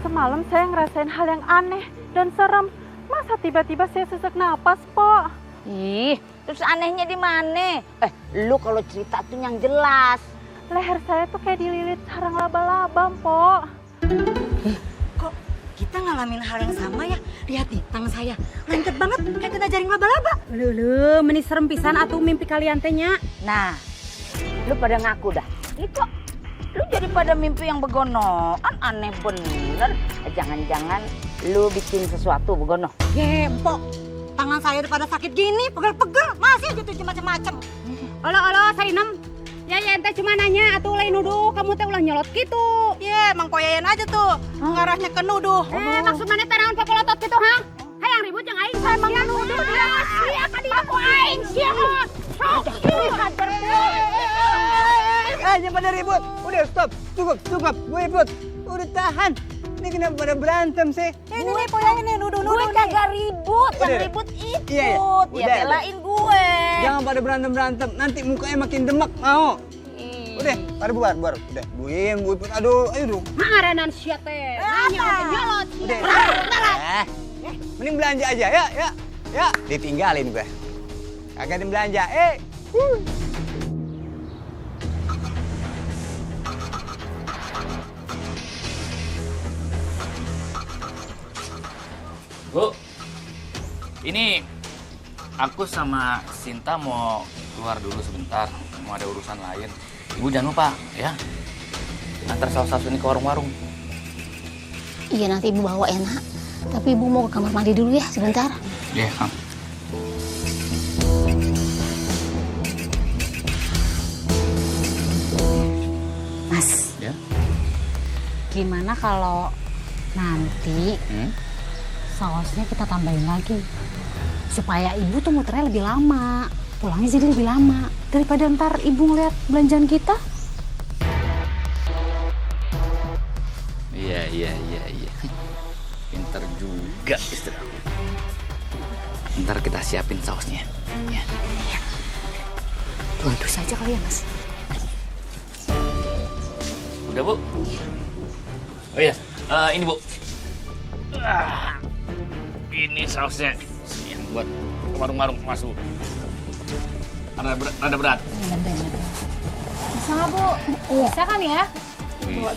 Semalam saya ngerasain hal yang aneh dan serem. Masa tiba-tiba saya sesak napas, Po? Ih, terus anehnya di mana? Lu kalau cerita tuh yang jelas. Leher saya tuh kayak dililit sarang laba-laba, Po. Kok kita ngalamin hal yang sama ya? Lihat nih, tangan saya. Lengket banget, kayak kena jaring laba-laba. Lu, meni serem pisan atuh mimpi kalian tehnya. Nah, lu pada ngaku dah. Itu lu jadi pada mimpi yang begono. Aneh bener. Jangan-jangan lu bikin sesuatu begono. Gempok, tangan saya daripada sakit gini, pegel-pegel. Masih aja tuh macam-macam. Olo, Sarinem. Ya ente cuma nanya atuh lain nuduh kamu teh ulah nyolot gitu. Ya, Mang Poyayan aja tuh. Ngarahnya ke nuduh. Maksud mana teh naon papolotot gitu, ha? Hayang ribut yang aing saya emang nuduh dia. Siapa dia aku aing siapa? Sok, hajar. Jangan pada ribut. Udah stop. Cukup. Gue ribut. Udah tahan. Ini kenapa pada berantem sih? Ini Poyayan nih nuduh-nuduh Gue nih. kagak ribut, yang Udah. ribut itu. Iya. Dia belain gue. Jangan pada berantem. Nanti mukanya makin demek, mau? Udah, pada bubar. Udah, buim. Aduh, ayo dong. Maranan sia teh. Nanya nyolot. Udah. Mending belanja aja, ya. Ditinggalin gue. Kagak ada belanja, Bu, ini aku sama Sinta mau keluar dulu sebentar. Mau ada urusan lain. Ibu jangan lupa, ya. Antar saus-saus ini ke warung-warung. Iya, nanti ibu bawa enak. Tapi ibu mau ke kamar mandi dulu ya, sebentar. Iya, Kang. Mas, Ya. gimana kalau Nanti sausnya kita tambahin lagi. Supaya ibu tuh muternya lebih lama. Pulangnya jadi lebih lama. Daripada ntar ibu ngeliat belanjaan kita. Iya. Pinter juga istri aku. Ntar kita siapin sausnya. Ya. Bantu saja kali ya, Mas. Udah, Bu? Oh iya, ini, Bu. Ini sausnya yang buat warung-warung Mas, Bu. Rada berat. Bisa nggak, Bu? Bisa kan ya? Iya.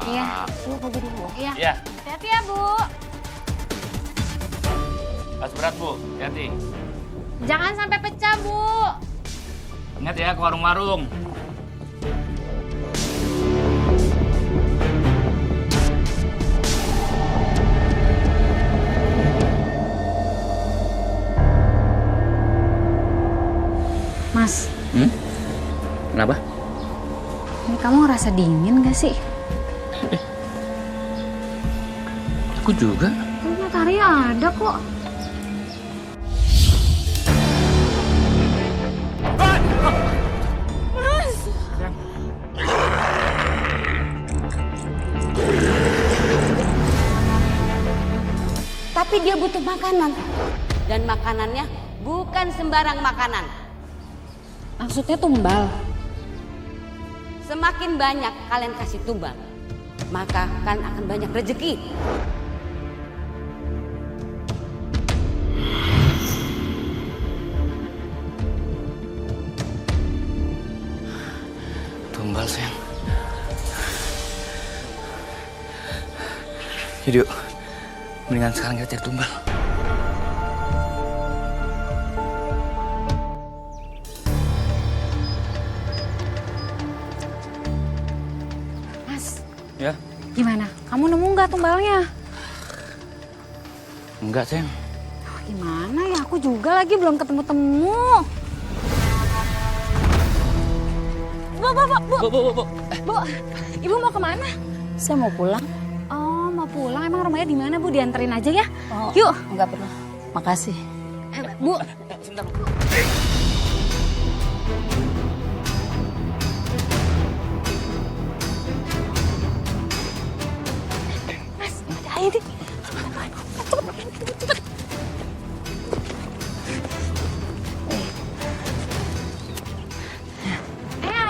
Iya, Bu, pergi dulu. Iya. Iya. Hati-hati ya, Bu. Pas berat, Bu. Hati-hati. Jangan sampai pecah, Bu. Ingat ya ke warung-warung. Mas, Kenapa? ini kamu ngerasa dingin gak sih? Aku juga. Kan matahari ada kok. Mas! Tapi dia butuh makanan. Dan makanannya bukan sembarang makanan. Maksudnya tumbal? Semakin banyak kalian kasih tumbal, maka kalian akan banyak rezeki. Tumbal, sayang. Jadi yuk, mendingan sekarang kita cari tumbal. Mas, Ya? gimana? Kamu nemu nggak tumbalnya? Enggak, sayang. Gimana ya? Aku juga lagi belum ketemu-temu. Bu. Bu, ibu mau kemana? Saya mau pulang. Oh, mau pulang. Emang rumahnya di mana, Bu? Dianterin aja ya. Oh, Yuk. Enggak perlu. Makasih. Bu. Sebentar. Mas, ayo deh. Cepet.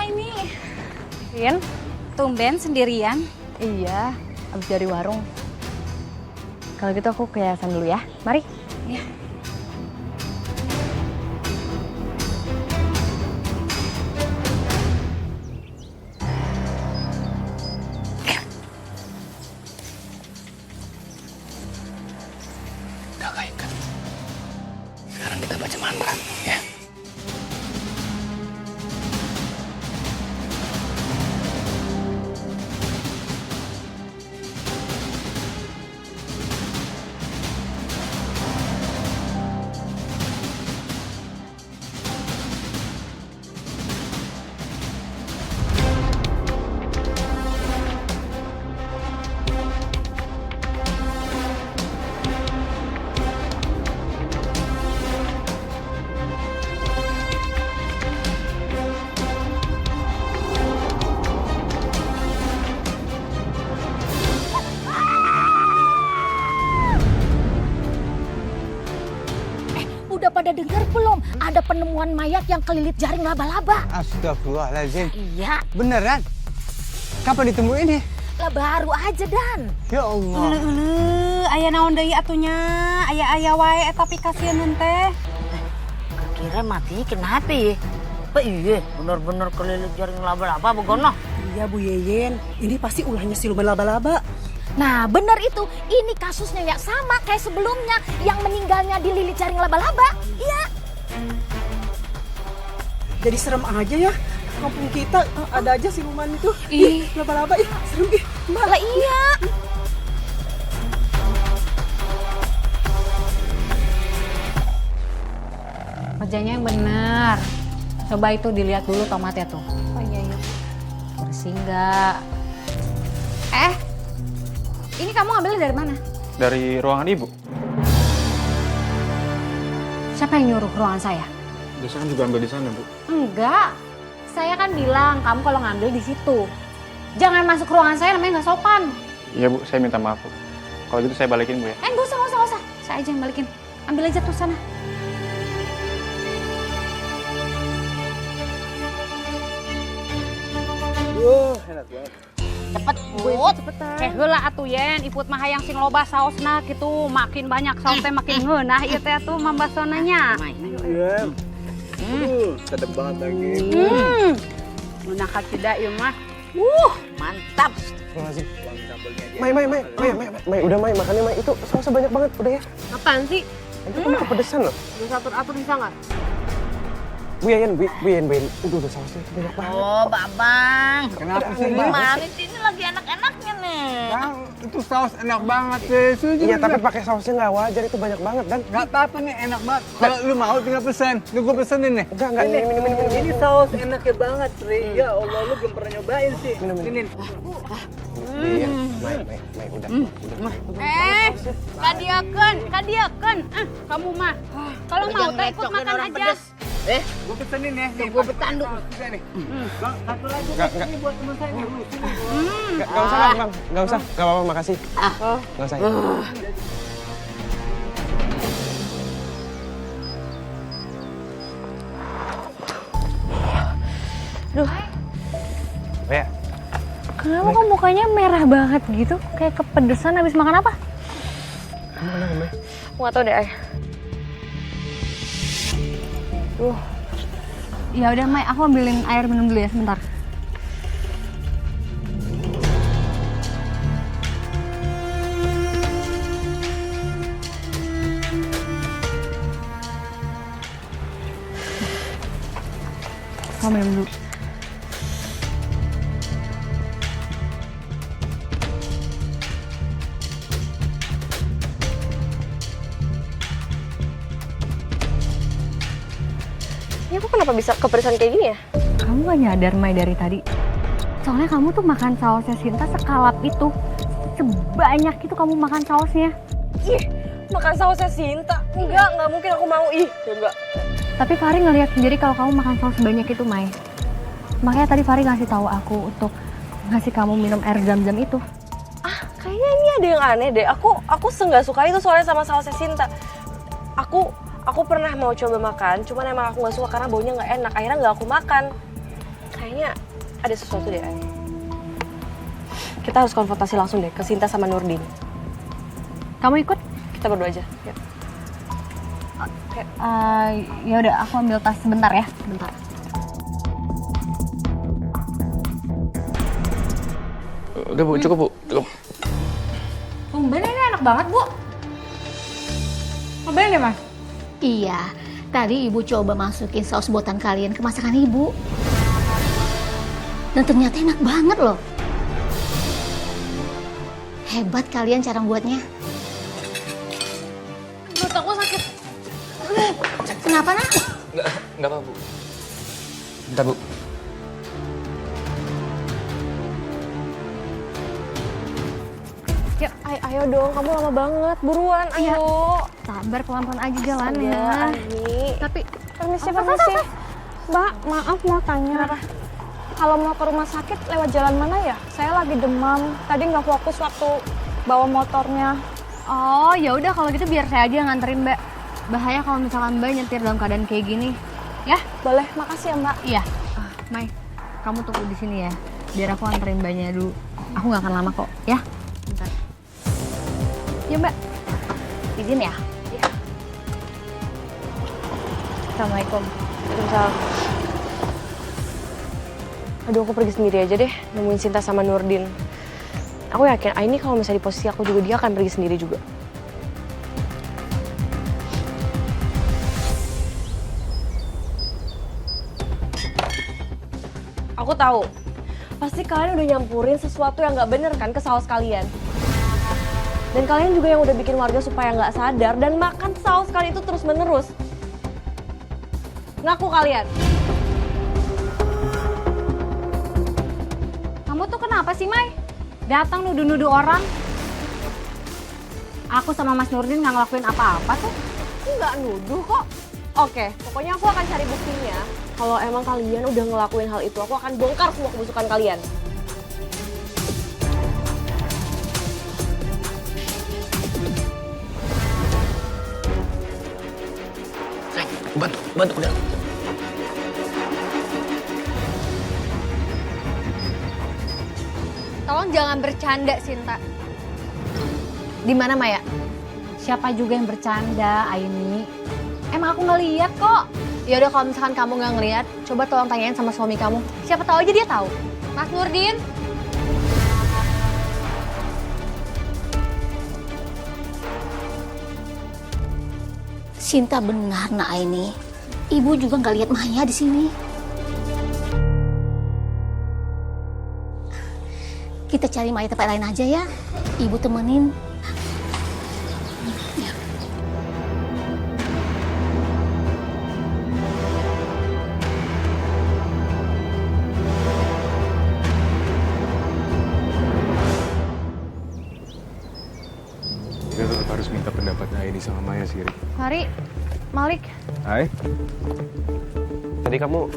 Ini. Rin, Tumben sendirian. Iya, abis dari warung. Kalau gitu aku ke yayasan dulu ya. Mari. Iya. Udah kayak kan. Sekarang kita baca mantra, ya. Udah pada dengar belum? Ada penemuan mayat yang kelilit jaring laba-laba. Astagfirullahaladzim. Iya. Beneran? Kapan ditemuin nih? Lah baru aja, Dan. Ya Allah. aya naon deui atunya? Aya wae eta pikasieun teh. Kira mati kenapa ya? Pak iya, bener-bener kelilit jaring laba-laba begono. Iya Bu Yeyen, ini pasti ulahnya siluman laba-laba. Nah, benar itu. Ini kasusnya ya sama kayak sebelumnya yang meninggalnya dililit jaring laba-laba. Iya. Jadi serem aja ya. Kampung kita ada aja siluman itu. Ih, laba-laba serem ih. Lah iya. Kerjanya yang benar. Coba itu dilihat dulu tomatnya tuh. Oh iya. Bersih nggak? Ini kamu ngambilnya dari mana? Dari ruangan ibu. Siapa yang nyuruh ke ruangan saya? Biasanya kan juga ambil di sana, Bu. Enggak. Saya kan bilang kamu kalau ngambil di situ. Jangan masuk ke ruangan saya, namanya nggak sopan. Iya, Bu. Saya minta maaf, Bu. Kalau gitu saya balikin, Bu ya. Nggak usah. Saya aja yang balikin. Ambil aja tuh sana. Enak banget. Cepet, Put. Heula atuh yen, iput mah hayang sing loba saosna gitu, makin banyak saosnya makin ngeunah ieu teh tuh mambasonanya. Iya. Sedap banget lagi. Ngeunah ka tidak ieu mah. Mantap. Mai, udah Mai, makannya Mai. Itu sausnya banyak banget, udah ya. Apaan sih? Itu kan kepedesan loh. Bisa atur-atur bisa nggak? Bu Yayan. Udah sausnya banyak banget. Oh, Babang. Kenapa sih, Bang? Gimana sih ini lagi enak-enaknya nih? Bang, itu saus enak banget sih. Iya, tapi pakai sausnya nggak wajar, itu banyak banget, Dan. Nggak apa-apa nih, enak banget. Kalau lu mau tinggal pesan. Lu gue pesenin nih. Enggak, minum. Ini saus enaknya banget, Tri. Ya Allah, lu belum pernah nyobain sih. Ini. Iya, Mai, udah. Kadiakeun. Kamu mah. Kalau mau teh ikut makan aja. Gue pesenin ya. Nih, Gue bertanduk. juga nih. Bang, satu lagi ini buat teman saya nih. Nggak usah, Bang. Nggak usah. Nggak apa-apa, makasih. Nggak usah. Duh, Ya. kenapa kok mukanya merah banget gitu? Kayak kepedesan habis makan apa? Kamu kenapa, Mai? Aku nggak tahu deh, Ay. Ya udah, Mai, aku ambilin air minum dulu ya sebentar. Kamu minum dulu. Ini aku kenapa bisa kepedesan kayak gini ya? Kamu gak nyadar, Mai, dari tadi? Soalnya kamu tuh makan sausnya Sinta sekalap itu. Sebanyak itu kamu makan sausnya. Ih, makan sausnya Sinta. Enggak mungkin aku mau. Ih, enggak. Tapi Fahri ngeliat sendiri kalau kamu makan saus sebanyak itu, Mai. Makanya tadi Fahri ngasih tahu aku untuk ngasih kamu minum air zam-zam itu. Kayaknya ini ada yang aneh deh. Aku nggak suka itu soalnya sama sausnya Sinta. Aku pernah mau coba makan, cuman emang aku nggak suka karena baunya nggak enak. Akhirnya nggak aku makan. Kayaknya ada sesuatu deh. Kita harus konfrontasi langsung deh ke Sinta sama Nurdin. Kamu ikut? Kita berdua aja. Yuk. Ya udah, aku ambil tas sebentar ya. Bentar. Udah, Bu. Cukup, Bu. Cukup. Tumben ini enak banget, Bu. Cobain deh, Mas. Iya, tadi ibu coba masukin saus buatan kalian ke masakan ibu. Dan ternyata enak banget loh. Hebat kalian cara buatnya. Menurut aku sakit. Kenapa, Nak? Enggak apa, Bu. Bentar, Bu. Ya, ayo dong, kamu lama banget. Buruan, ayo. Sabar, pelan-pelan aja jalannya. Tapi, permisi. Mbak, maaf mau tanya. Kalau mau ke rumah sakit lewat jalan mana ya? Saya lagi demam. Tadi nggak fokus waktu bawa motornya. Oh, ya udah kalau gitu biar saya aja yang nganterin, Mbak. Bahaya kalau misalkan Mbak nyetir dalam keadaan kayak gini. Ya? Boleh, makasih ya, Mbak. Iya. Mai, kamu tunggu di sini ya. Biar aku anterin Mbaknya dulu. Aku nggak akan lama kok, ya. Bentar. Ya, Mbak. Izin ya? Iya. Assalamualaikum. Waalaikumsalam. Aduh, aku pergi sendiri aja deh, nemuin Sinta sama Nurdin. Aku yakin Aini kalau misalnya di posisi aku juga, dia akan pergi sendiri juga. Aku tahu, pasti kalian udah nyampurin sesuatu yang nggak bener kan ke saus kalian. Dan kalian juga yang udah bikin warga supaya nggak sadar dan makan saus kalian itu terus-menerus. Ngaku kalian. Kamu tuh kenapa sih, Mai? Datang nuduh-nuduh orang. Aku sama Mas Nurdin nggak ngelakuin apa-apa tuh. Aku nggak nuduh kok. Oke, pokoknya aku akan cari buktinya. Kalau emang kalian udah ngelakuin hal itu, aku akan bongkar semua kebusukan kalian. Bantu udah. Tolong jangan bercanda, Sinta. Di mana Maya? Siapa juga yang bercanda, Aini? Emang aku ngeliat kok. Ya udah kalau misalkan kamu nggak ngeliat, coba tolong tanyain sama suami kamu. Siapa tahu aja dia tahu. Mas Nurdin. Sinta benar, Nak Aini. Ibu juga nggak lihat Maya di sini. Kita cari Maya tempat lain aja ya. Ibu temenin. Kita tetap harus minta pendapat Aini sama Maya sih, Rik. Mari, Malik. Hai. Tadi kamu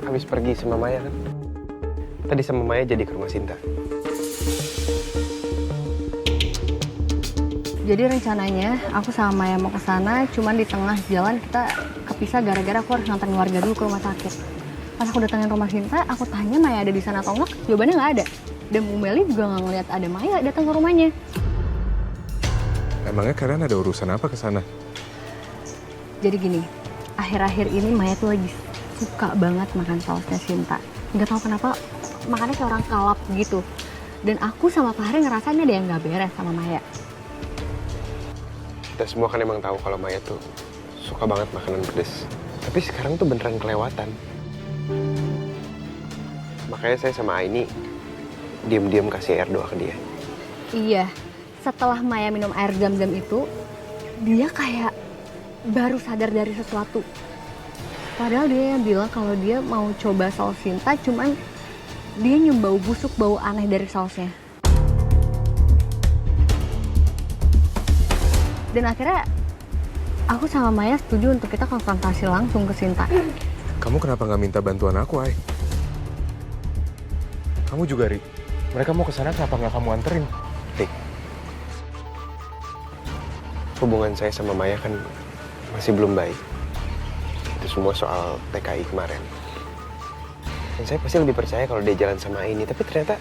habis pergi sama Maya kan? Tadi sama Maya jadi ke rumah Sinta. Jadi rencananya aku sama Maya mau ke sana, cuman di tengah jalan kita kepisah gara-gara aku harus nganterin warga dulu ke rumah sakit. Pas aku datangin rumah Sinta, aku tanya Maya ada di sana atau enggak, jawabannya nggak ada. Dan Bu Meli juga nggak ngeliat ada Maya datang ke rumahnya. Emangnya kalian ada urusan apa ke sana? Jadi gini, akhir-akhir ini Maya tuh lagi suka banget makan sausnya Sinta. Nggak tahu kenapa makannya kayak orang kalap gitu. Dan aku sama Pak Hari ngerasa ini ada yang nggak beres sama Maya. Kita semua kan emang tahu kalau Maya tuh suka banget makanan pedes. Tapi sekarang tuh beneran kelewatan. Makanya saya sama Aini diam-diam kasih air doa ke dia. Iya, setelah Maya minum air zam-zam itu, dia kayak baru sadar dari sesuatu. Padahal dia yang bilang kalau dia mau coba saus Sinta, cuman dia nyium bau busuk, bau aneh dari sausnya. Dan akhirnya aku sama Maya setuju untuk kita konfrontasi langsung ke Sinta. Kamu kenapa nggak minta bantuan aku, Ai? Kamu juga, Rik. Mereka mau ke sana, kenapa nggak kamu anterin? Rik, hubungan saya sama Maya kan masih belum baik. Itu semua soal TKI kemarin. Dan saya pasti lebih percaya kalau dia jalan sama Aini, tapi ternyata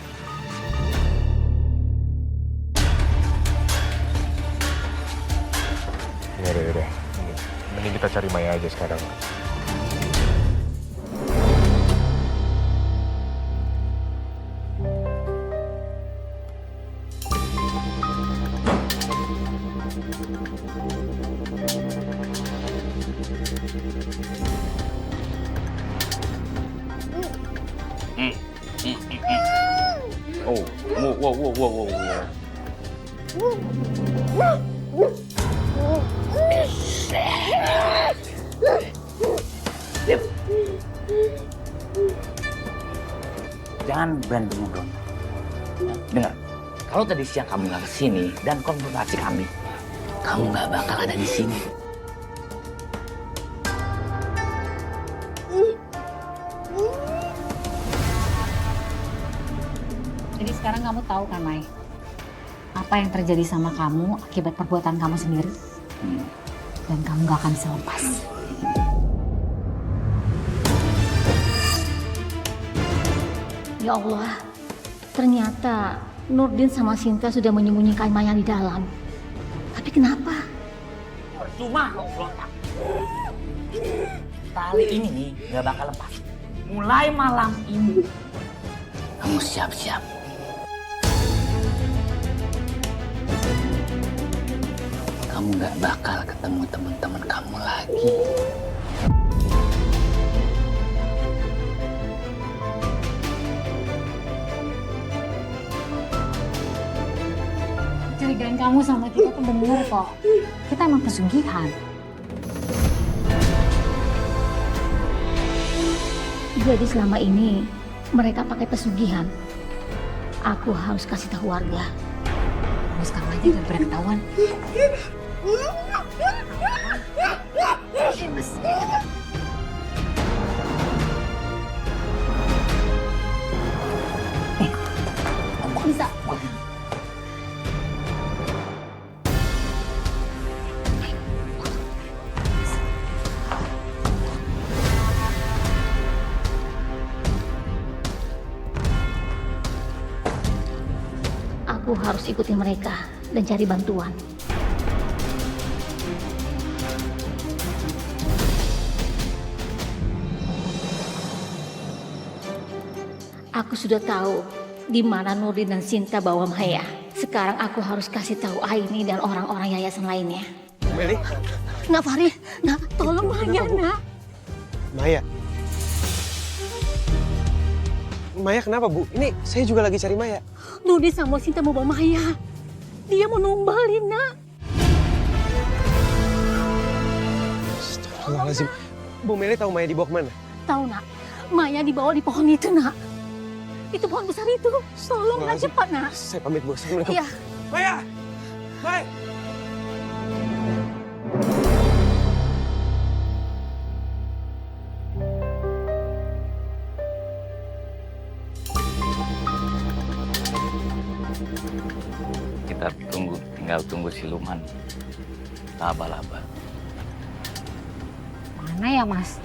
Yaudah. Mending kita cari Maya aja sekarang. Oh, wow. Jangan berantem ngobrol. Dengar, kalau tadi siang kamu nggak kesini dan konfrontasi kami, kamu nggak bakal ada di sini. Jadi sekarang kamu tahu kan, Mai? Apa yang terjadi sama kamu akibat perbuatan kamu sendiri? Dan kamu gak akan bisa lepas. Ya Allah, ternyata Nurdin sama Sinta sudah menyembunyikan Maya di dalam. Tapi kenapa? Percuma kamu berontak. Tali ini nih gak bakal lepas. Mulai malam ini, kamu siap-siap. Kamu gak bakal ketemu teman-teman kamu lagi. Kecurigaan kamu sama kita tuh bener kok. Kita emang pesugihan. Jadi selama ini mereka pakai pesugihan. Aku harus kasih tahu warga. ketemu sekarang aja daripada ketahuan. Kok bisa? Aku harus ikuti mereka dan cari bantuan. Aku sudah tahu di mana Nurdin dan Sinta bawa Maya. Sekarang aku harus kasih tahu Aini dan orang-orang yayasan lainnya. Meli? Nak Farid, nak tolong Maya, nak. Maya? Maya kenapa, Bu? Ini saya juga lagi cari Maya. Nurdin sama Sinta mau bawa Maya. Dia mau numbalin, nak. Astagfirullahaladzim. Bu Meli tahu Maya dibawa kemana? Tahu, nak. Maya dibawa di pohon itu, nak. Itu pohon besar itu. Tolong, nak, cepat, nak. Saya pamit, Bu. Assalamualaikum. Iya. Maya! Maya! Kita tinggal tunggu siluman laba-laba. Mana ya, Mas?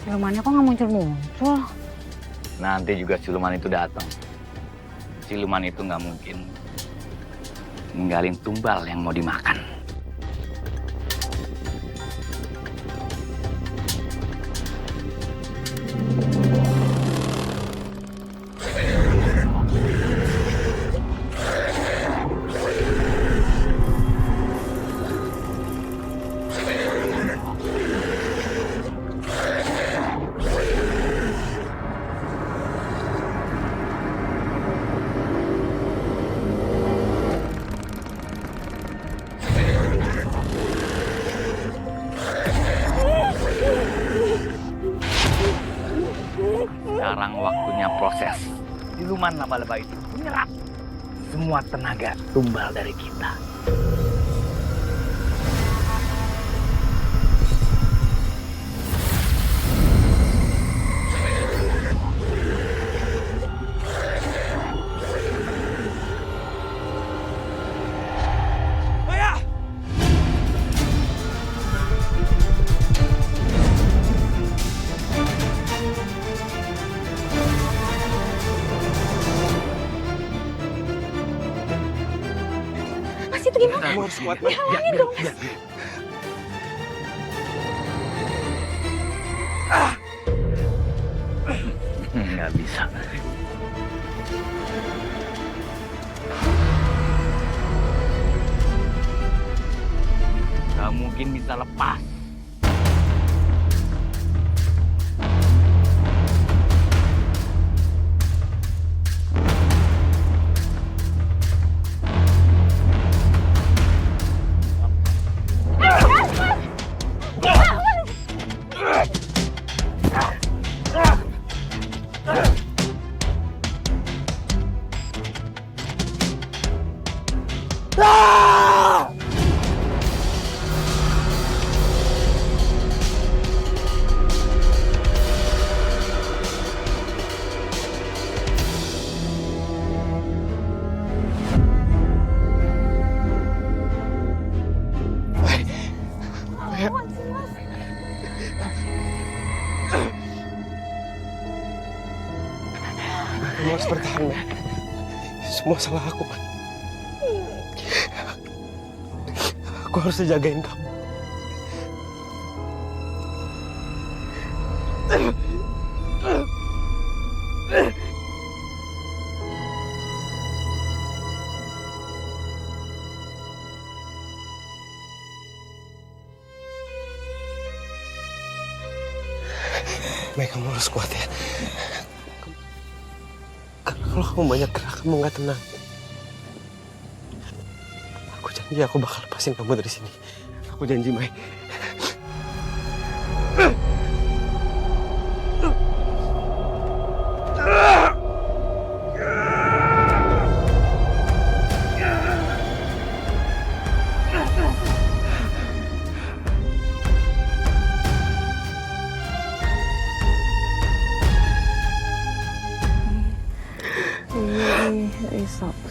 Silumannya kok nggak muncul-muncul? Nanti juga siluman itu datang. Siluman itu nggak mungkin ninggalin tumbal yang mau dimakan. Sekarang waktunya proses. Siluman laba-laba itu menyerap semua tenaga tumbal dari kita. Itu gimana? Kamu harus kuat, Maya. Halangin dong. Nggak bisa. Nggak mungkin bisa lepas. Kamu harus bertahan, Maya. Semua salah aku, Man. Aku harus jagain kamu. Maya, kamu harus kuat ya. Kalau kamu banyak gerak, kamu nggak tenang. Aku janji aku bakal lepasin kamu dari sini. Aku janji, Maya.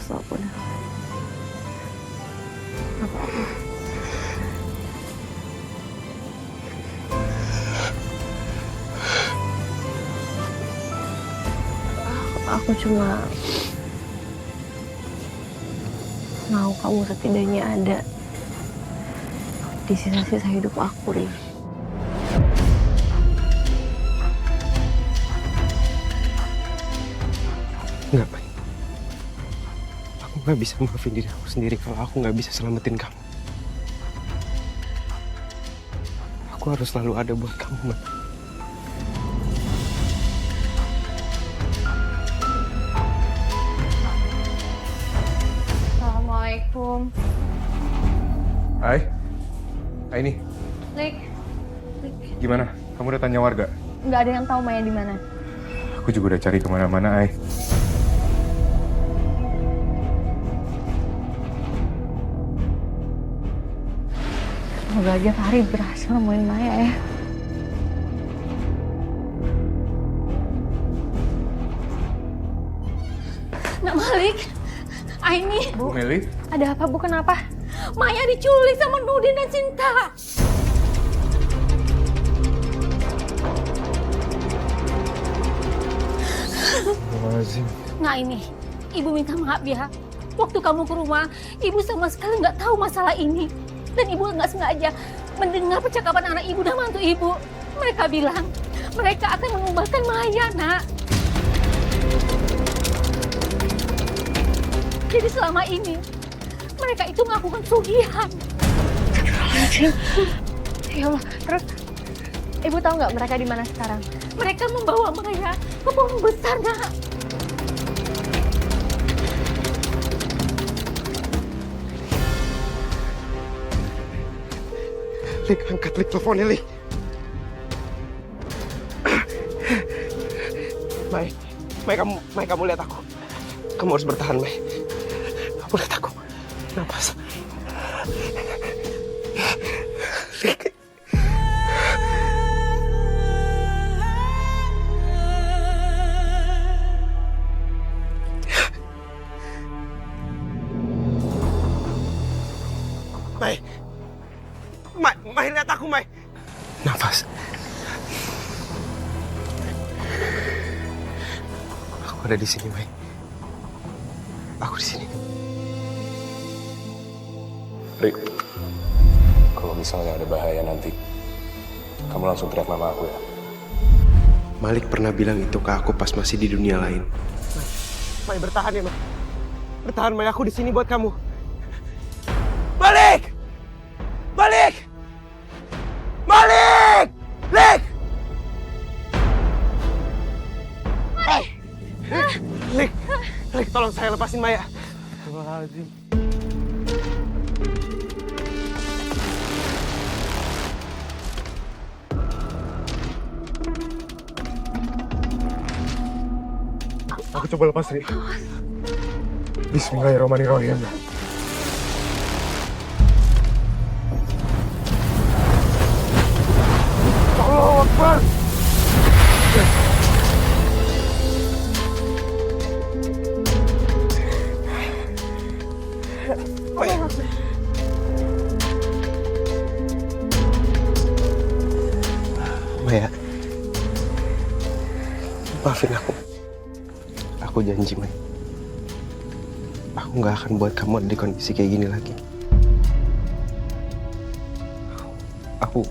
Stop udah. Apa-apa. Aku cuma mau kamu setidaknya ada di sisa-sisa hidup aku, Ri. Enggak, Mai. Aku nggak bisa maafin diri aku sendiri kalau aku nggak bisa selamatin kamu. Aku harus selalu ada buat kamu, Mai. Assalamualaikum. Hai. Hai ini. Lik, Gimana? Kamu udah tanya warga? nggak ada yang tahu Maya di mana. Aku juga udah cari kemana-mana, Ai. Semoga aja Farid berhasil nemuin Maya ya. Nak Malik, Aini. Bu Meli? Ada apa Bu, kenapa? Maya diculik sama Nurdin dan Cinta. Astagfirullahaladzim. Nah ini, Ibu minta maaf ya. Waktu kamu ke rumah, Ibu sama sekali nggak tahu masalah ini. Dan Ibu nggak sengaja mendengar percakapan anak Ibu dan mantu Ibu. Mereka bilang, mereka akan mengubahkan Maya, Nak. Jadi selama ini, mereka itu melakukan sugihan. Ya Allah, terus Ibu tahu nggak mereka di mana sekarang? Mereka membawa Maya ke pohon besar, Nak. Lik, angkat Lik teleponnya, Lik. Mai, kamu lihat aku. Kamu harus bertahan, Mai. Kamu lihat aku. Napas. Lik. Mai, lihat aku, Mai. Nafas. Aku ada di sini, Mai. Aku di sini. Rik, kalau misalnya ada bahaya nanti, kamu langsung teriak nama aku ya. Malik pernah bilang itu ke aku pas masih di dunia lain. Mai, bertahan ya, Mai. Bertahan, Mai. Aku di sini buat kamu. Malik! Malik! Malik! Lik! Lik! Lik, tolong saya lepasin Maya. Astagfirullahaladzim. Aku coba lepas, Rik. Bismillahirrahmanirrahim. Allahu Akbar. Maya, maafin aku. Aku janji, Maya. Aku nggak akan buat kamu ada di kondisi kayak gini lagi. Aku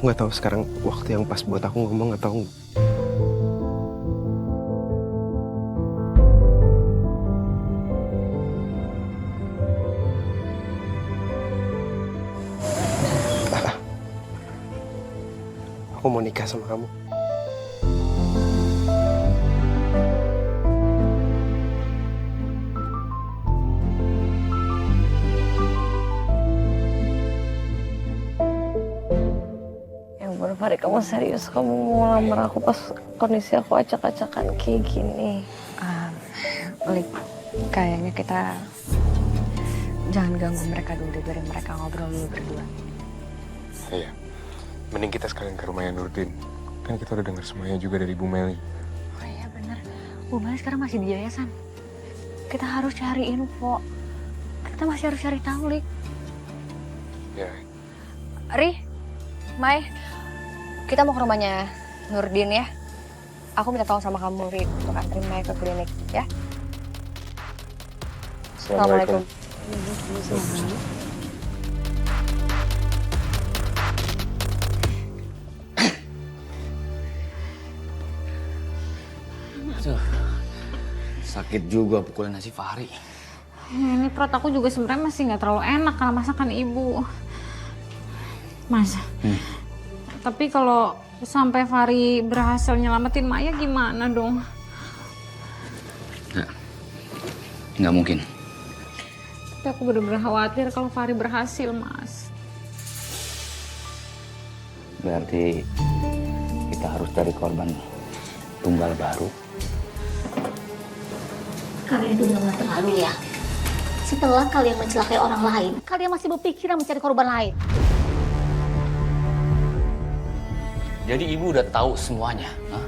nggak tahu sekarang waktu yang pas buat aku ngomong atau enggak. Aku mau nikah sama kamu. Farid, kamu serius? Kamu mau ngelamar aku pas kondisi aku acak-acakan kayak gini? Lik, kayaknya kita jangan ganggu mereka dulu, biarin mereka ngobrol dulu berdua. Iya, mending kita sekalian ke rumahnya Nurdin. Kan kita udah dengar semuanya juga dari Bu Meli. Oh iya bener, Bu Meli sekarang masih di yayasan. Kita harus cari info. Kita masih harus cari tahu, Lik. Ya. Ri, Mai, kita mau ke rumahnya Nurdin ya. Aku minta tolong sama kamu, Ri, untuk anterin Mai ke klinik ya. Assalamualaikum. Aduh, sakit juga pukulin si Fahri. Ini perut aku juga sebenarnya masih nggak terlalu enak karena masakan ibu. Mas, tapi kalau sampai Fahri berhasil nyelamatin Maya gimana dong? Nggak mungkin. Tapi aku bener-bener khawatir kalau Fahri berhasil, Mas. Berarti kita harus cari korban tunggal baru. Kalian itu benar-benar terlalu ya. Setelah kalian mencelakai orang lain, kalian masih berpikiran mencari korban lain. Jadi ibu udah tahu semuanya, huh?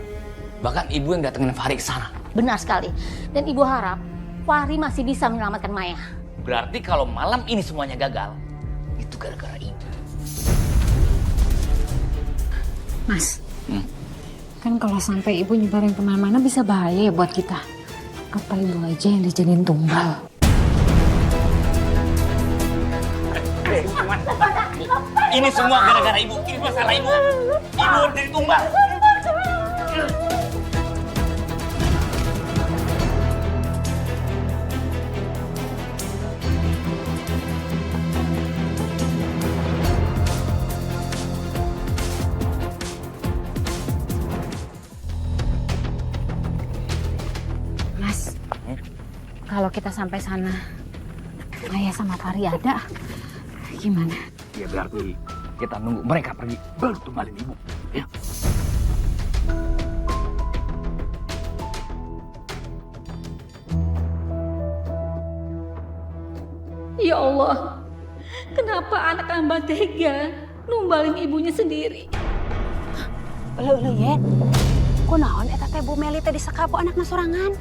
Bahkan ibu yang datengin Fahri ke sana. Benar sekali. Dan ibu harap Fahri masih bisa menyelamatkan Maya. Berarti kalau malam ini semuanya gagal, itu gara-gara ibu. Mas, kan kalau sampai ibu nyebarin kemana-mana bisa bahaya ya buat kita. Apa ibu aja yang dijadiin tumbal? Ini semua gara-gara ibu. Ini masalah ibu. Ibu harus jadi tumbal. Mas, kalau kita sampai sana, Maya sama Fahri ada, gimana? Ya berarti kita nunggu mereka pergi baru tumbalin ibu. Ya. Ya Allah, kenapa anak hamba tega numbalin ibunya sendiri? Ulu ya, kunaon eta teh Bu Meli teh disakapo anakna sorangan.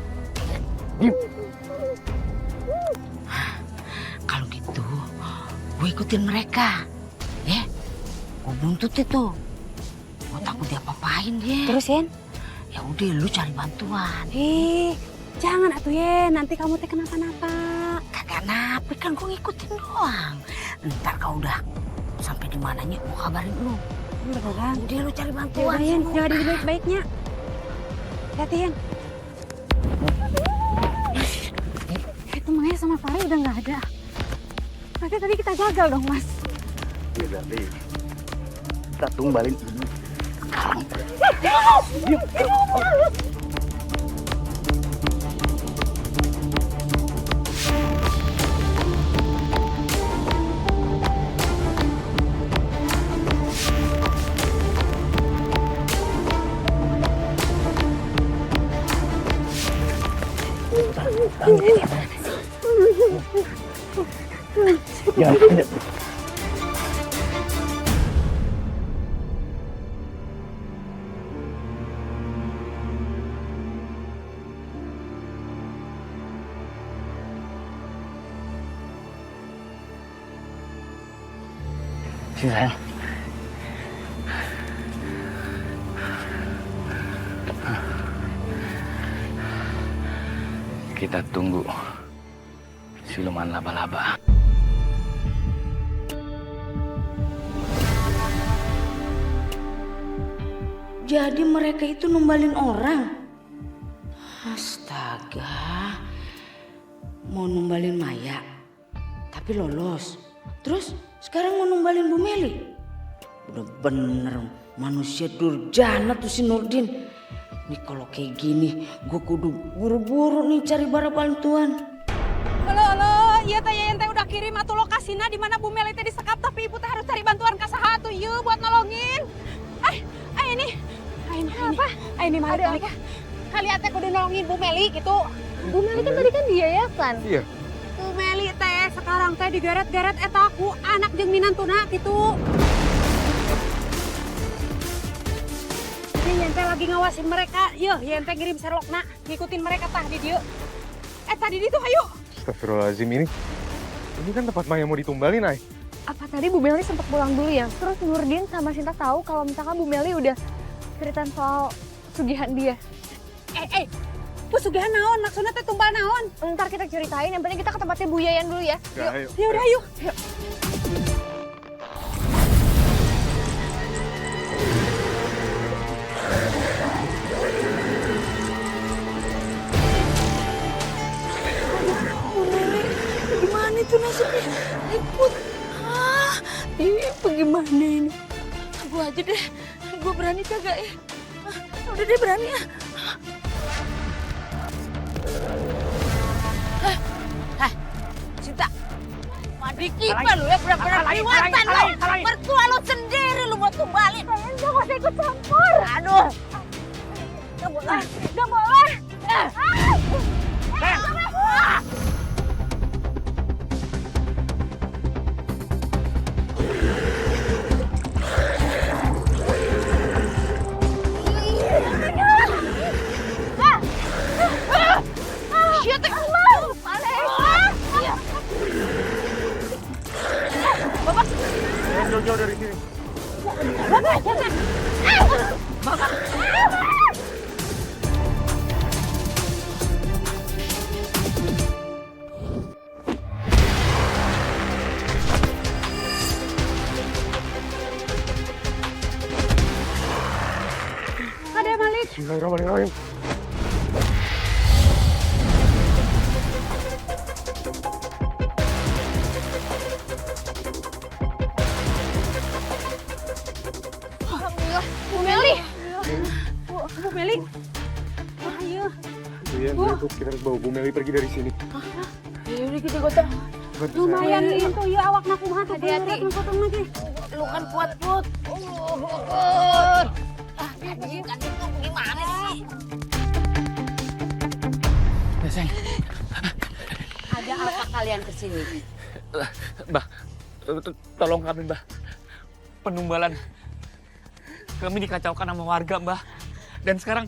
Kalau gitu, gue ikutin mereka, ya. Gue buntut itu. Gue takut diapa-apain dia. Terus Yen? Ya udah, lu cari bantuan. Jangan atuh Yen, nanti kamu teh kenapa-napa. Kagak napa, kan gue ngikutin doang. Ntar kau udah sampai di mananya, gue kabarin lu. Beneran? Udah, lu cari bantuan. Yaudah Yen, jaga diri baik-baiknya. Hati Yen. Itu Maya sama Fahri udah nggak ada. Berarti tadi kita gagal dong, Mas. Ya berarti kita tumbalin ibu sekarang. Ya, sini sayang. Kita tunggu siluman laba-laba. Jadi mereka itu numbalin orang? Astaga. Mau numbalin Maya, tapi lolos. Terus sekarang mau numbalin Bu Meli. Udah bener manusia durjana tuh si Nurdin. Nih kalau kayak gini, gue kudu buru-buru nih cari barang bantuan. Halo, iya teh Yen teh udah kirim atuh lokasina di mana Bu Meli teh disekap, tapi ibu teh harus cari bantuan ka saha atuh ieu buat nolongin. Ini. Apa? Ini Malik. Kalian teh kudu nolongin Bu Meli gitu. Bu Meli kan tadi kan dia ya, Plan? Iya. Bu Meli teh sekarang teh digeret-geret eta ku anak jeung minantuna gitu. Yen teh lagi ngawasin mereka. Yeuh, Yen teh ngirim serlokna ngikutin mereka tah di dieu. Tadi itu hayu. Astagfirullahaladzim, ini kan tempat Maya mau ditumbalin, Ay. Apa tadi Bu Meli sempat pulang dulu ya? Terus Nurdin sama Sinta tahu kalau misalkan Bu Meli udah ceritain soal sugihan dia. Pesugihan naon, maksudnya teh tumbal naon? Ntar kita ceritain, yang penting kita ke tempatnya Bu Yayan dulu ya. Ya, ayo. Ya udah, ayo. Gimana itu nasibnya? Liput. Ini bagaimana ini? Gue aja deh. Gue berani kagak ya? Udah deh berani ya. Cinta. Madi kita lu ya, benar-benar kelewatan lu. Mertua lu sendiri lu mau tumbalin. Enggak usah ikut campur. Aduh. Gak boleh. Gak boleh. Jauh-jauh dari sini. Ada Malik. Bismillahirrahmanirrahim. Bu Meli. Bu Meli. Ayo. Iya, kita harus bawa Bu Meli pergi dari sini. Ya udah kita gotong. Lumayan itu ya awak nak kumaha tuh. Hati-hati. Potong lagi. Lu kan kuat Put. Anjing kan itu gimana sih? Ya, sayang. Ada apa kalian kesini? Mbah, tolong kami, Mbah. Penumbalan. Kami dikacaukan sama warga, Mbah. Dan sekarang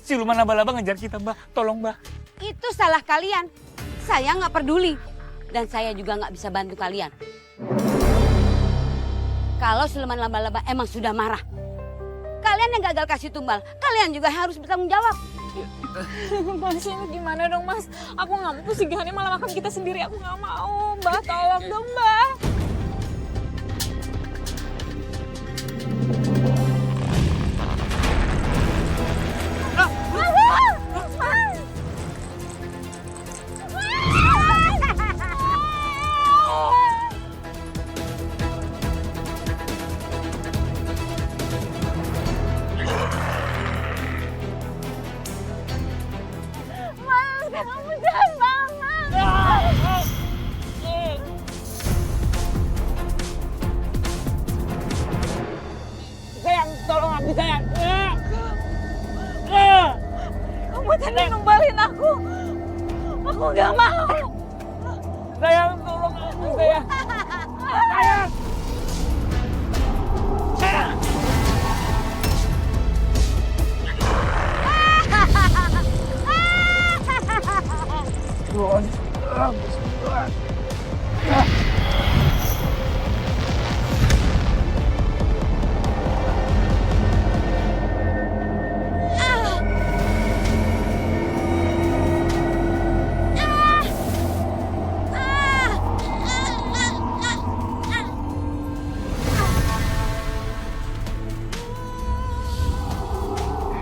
siluman laba-laba ngejar kita, Mbah. Tolong, Mbah. Itu salah kalian. Saya nggak peduli. Dan saya juga nggak bisa bantu kalian. Kalau siluman laba-laba emang sudah marah. Kalian yang gagal kasih tumbal, kalian juga harus bertanggung jawab. Mas, ini gimana dong, Mas? Aku nggak mau pesugihannya malah makan kita sendiri. Aku nggak mau, Mbak. Tolong dong, Mbak. Kamu jangan banget. Sayang, tolong aku sayang. Kamu tadi numbalin aku. Aku nggak mau. Sayang, tolong aku sayang. Sayang. Sayang.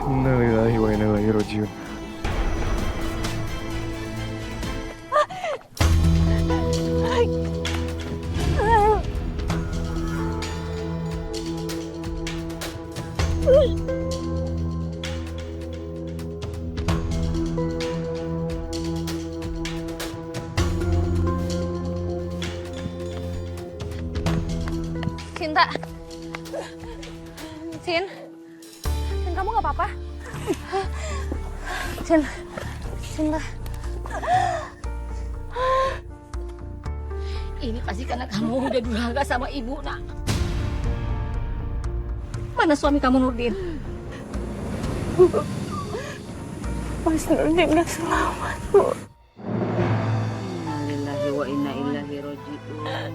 Innalillahi wa inna ilaihi rajiun. Cinta. Cin. Cin, kamu nggak apa-apa? Cin. Cinta. Ini pasti karena kamu udah durhaka sama ibu, nak. Mana suami kamu, Nurdin? Mas Nurdin nggak selamat, Bu. ilaihi raji'un.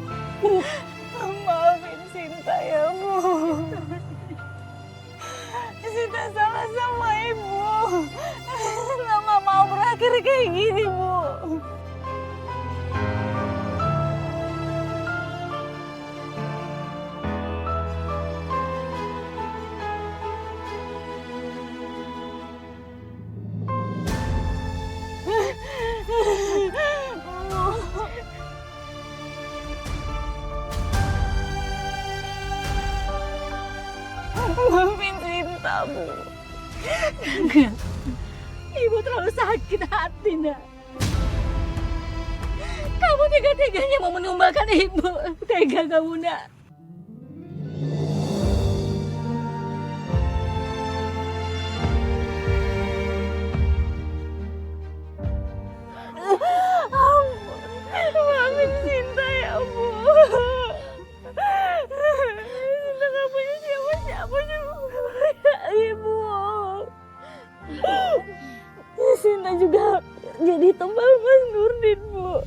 Maafin Sinta ya, Bu. Sinta salah sama Ibu. Nggak mau berakhir kayak gini, Bu. Maafin Sinta, Bu. Enggak. Ibu terlalu sakit hati, Nak. Kamu tega-teganya mau menumbalkan Ibu. Tega kamu, Nak. Maafin Sinta ya, Bu. Sinta gak punya siapa-siapa juga Ibu. Sinta juga jadi tumbal Mas Nurdin, Bu.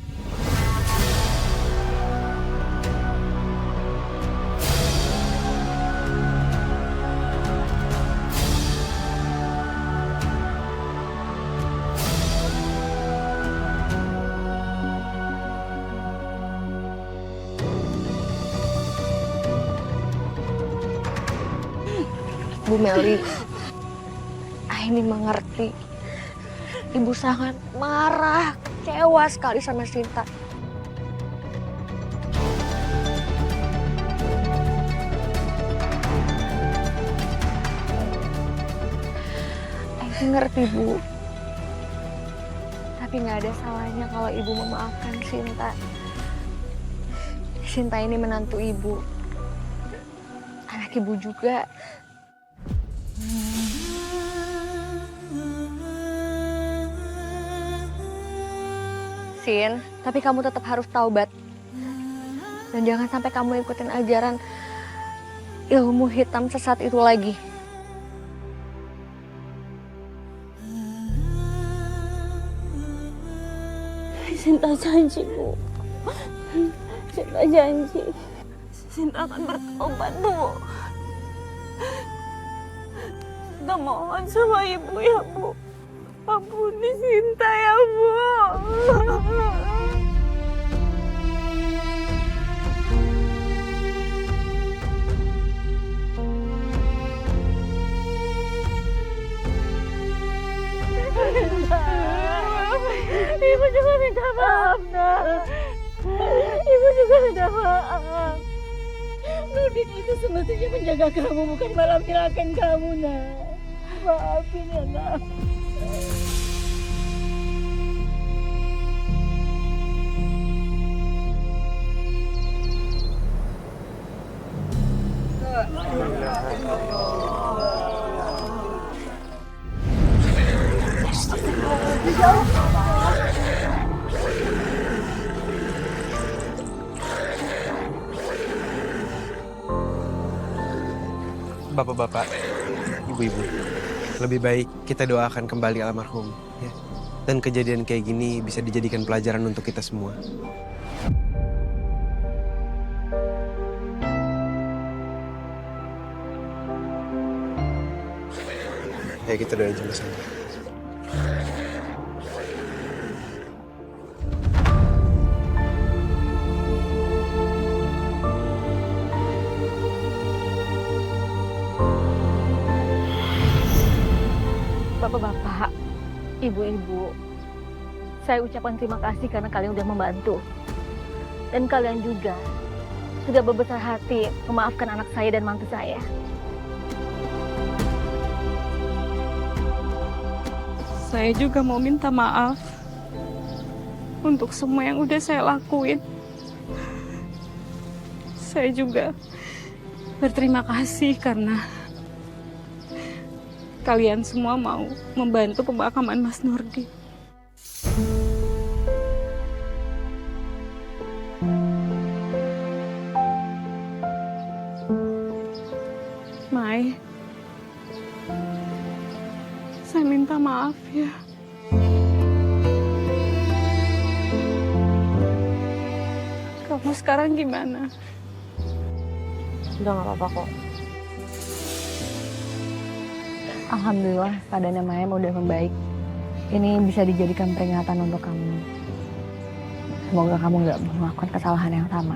Bu Meli, Aini mengerti. Ibu sangat marah, kecewa sekali sama Sinta. Aini ngerti, Bu. Tapi nggak ada salahnya kalau Ibu memaafkan Sinta. Sinta ini menantu Ibu. Anak Ibu juga. Sin, tapi kamu tetap harus taubat. Dan jangan sampai kamu ikutin ajaran ilmu hitam sesat itu lagi. Sinta janji, Bu. Sinta janji. Sinta akan bertobat, Bu. Sinta mohon sama Ibu ya, Bu. Ampuni Sinta ya, Bu. Ibu juga minta maaf, Nak. Ibu juga minta maaf. Nurdin itu semestinya menjaga kamu, bukan malah menyalahkan kamu, Nak. Maafin ya, Nak. Bapak-bapak, ibu-ibu, lebih baik kita doakan kembali almarhum, ya. Dan kejadian kayak gini bisa dijadikan pelajaran untuk kita semua. Ya kita doain sama-sama. Bapak-bapak, ibu-ibu, saya ucapkan terima kasih karena kalian sudah membantu. Dan kalian juga sudah berbesar hati memaafkan anak saya dan mantu saya. Saya juga mau minta maaf untuk semua yang udah saya lakuin. Saya juga berterima kasih karena kalian semua mau membantu pemakaman Mas Nurdin. Mai, saya minta maaf ya. Terus sekarang gimana? Udah gak apa-apa kok. Alhamdulillah keadaannya Maya udah membaik. Ini bisa dijadikan peringatan untuk kamu. Semoga kamu nggak melakukan kesalahan yang sama.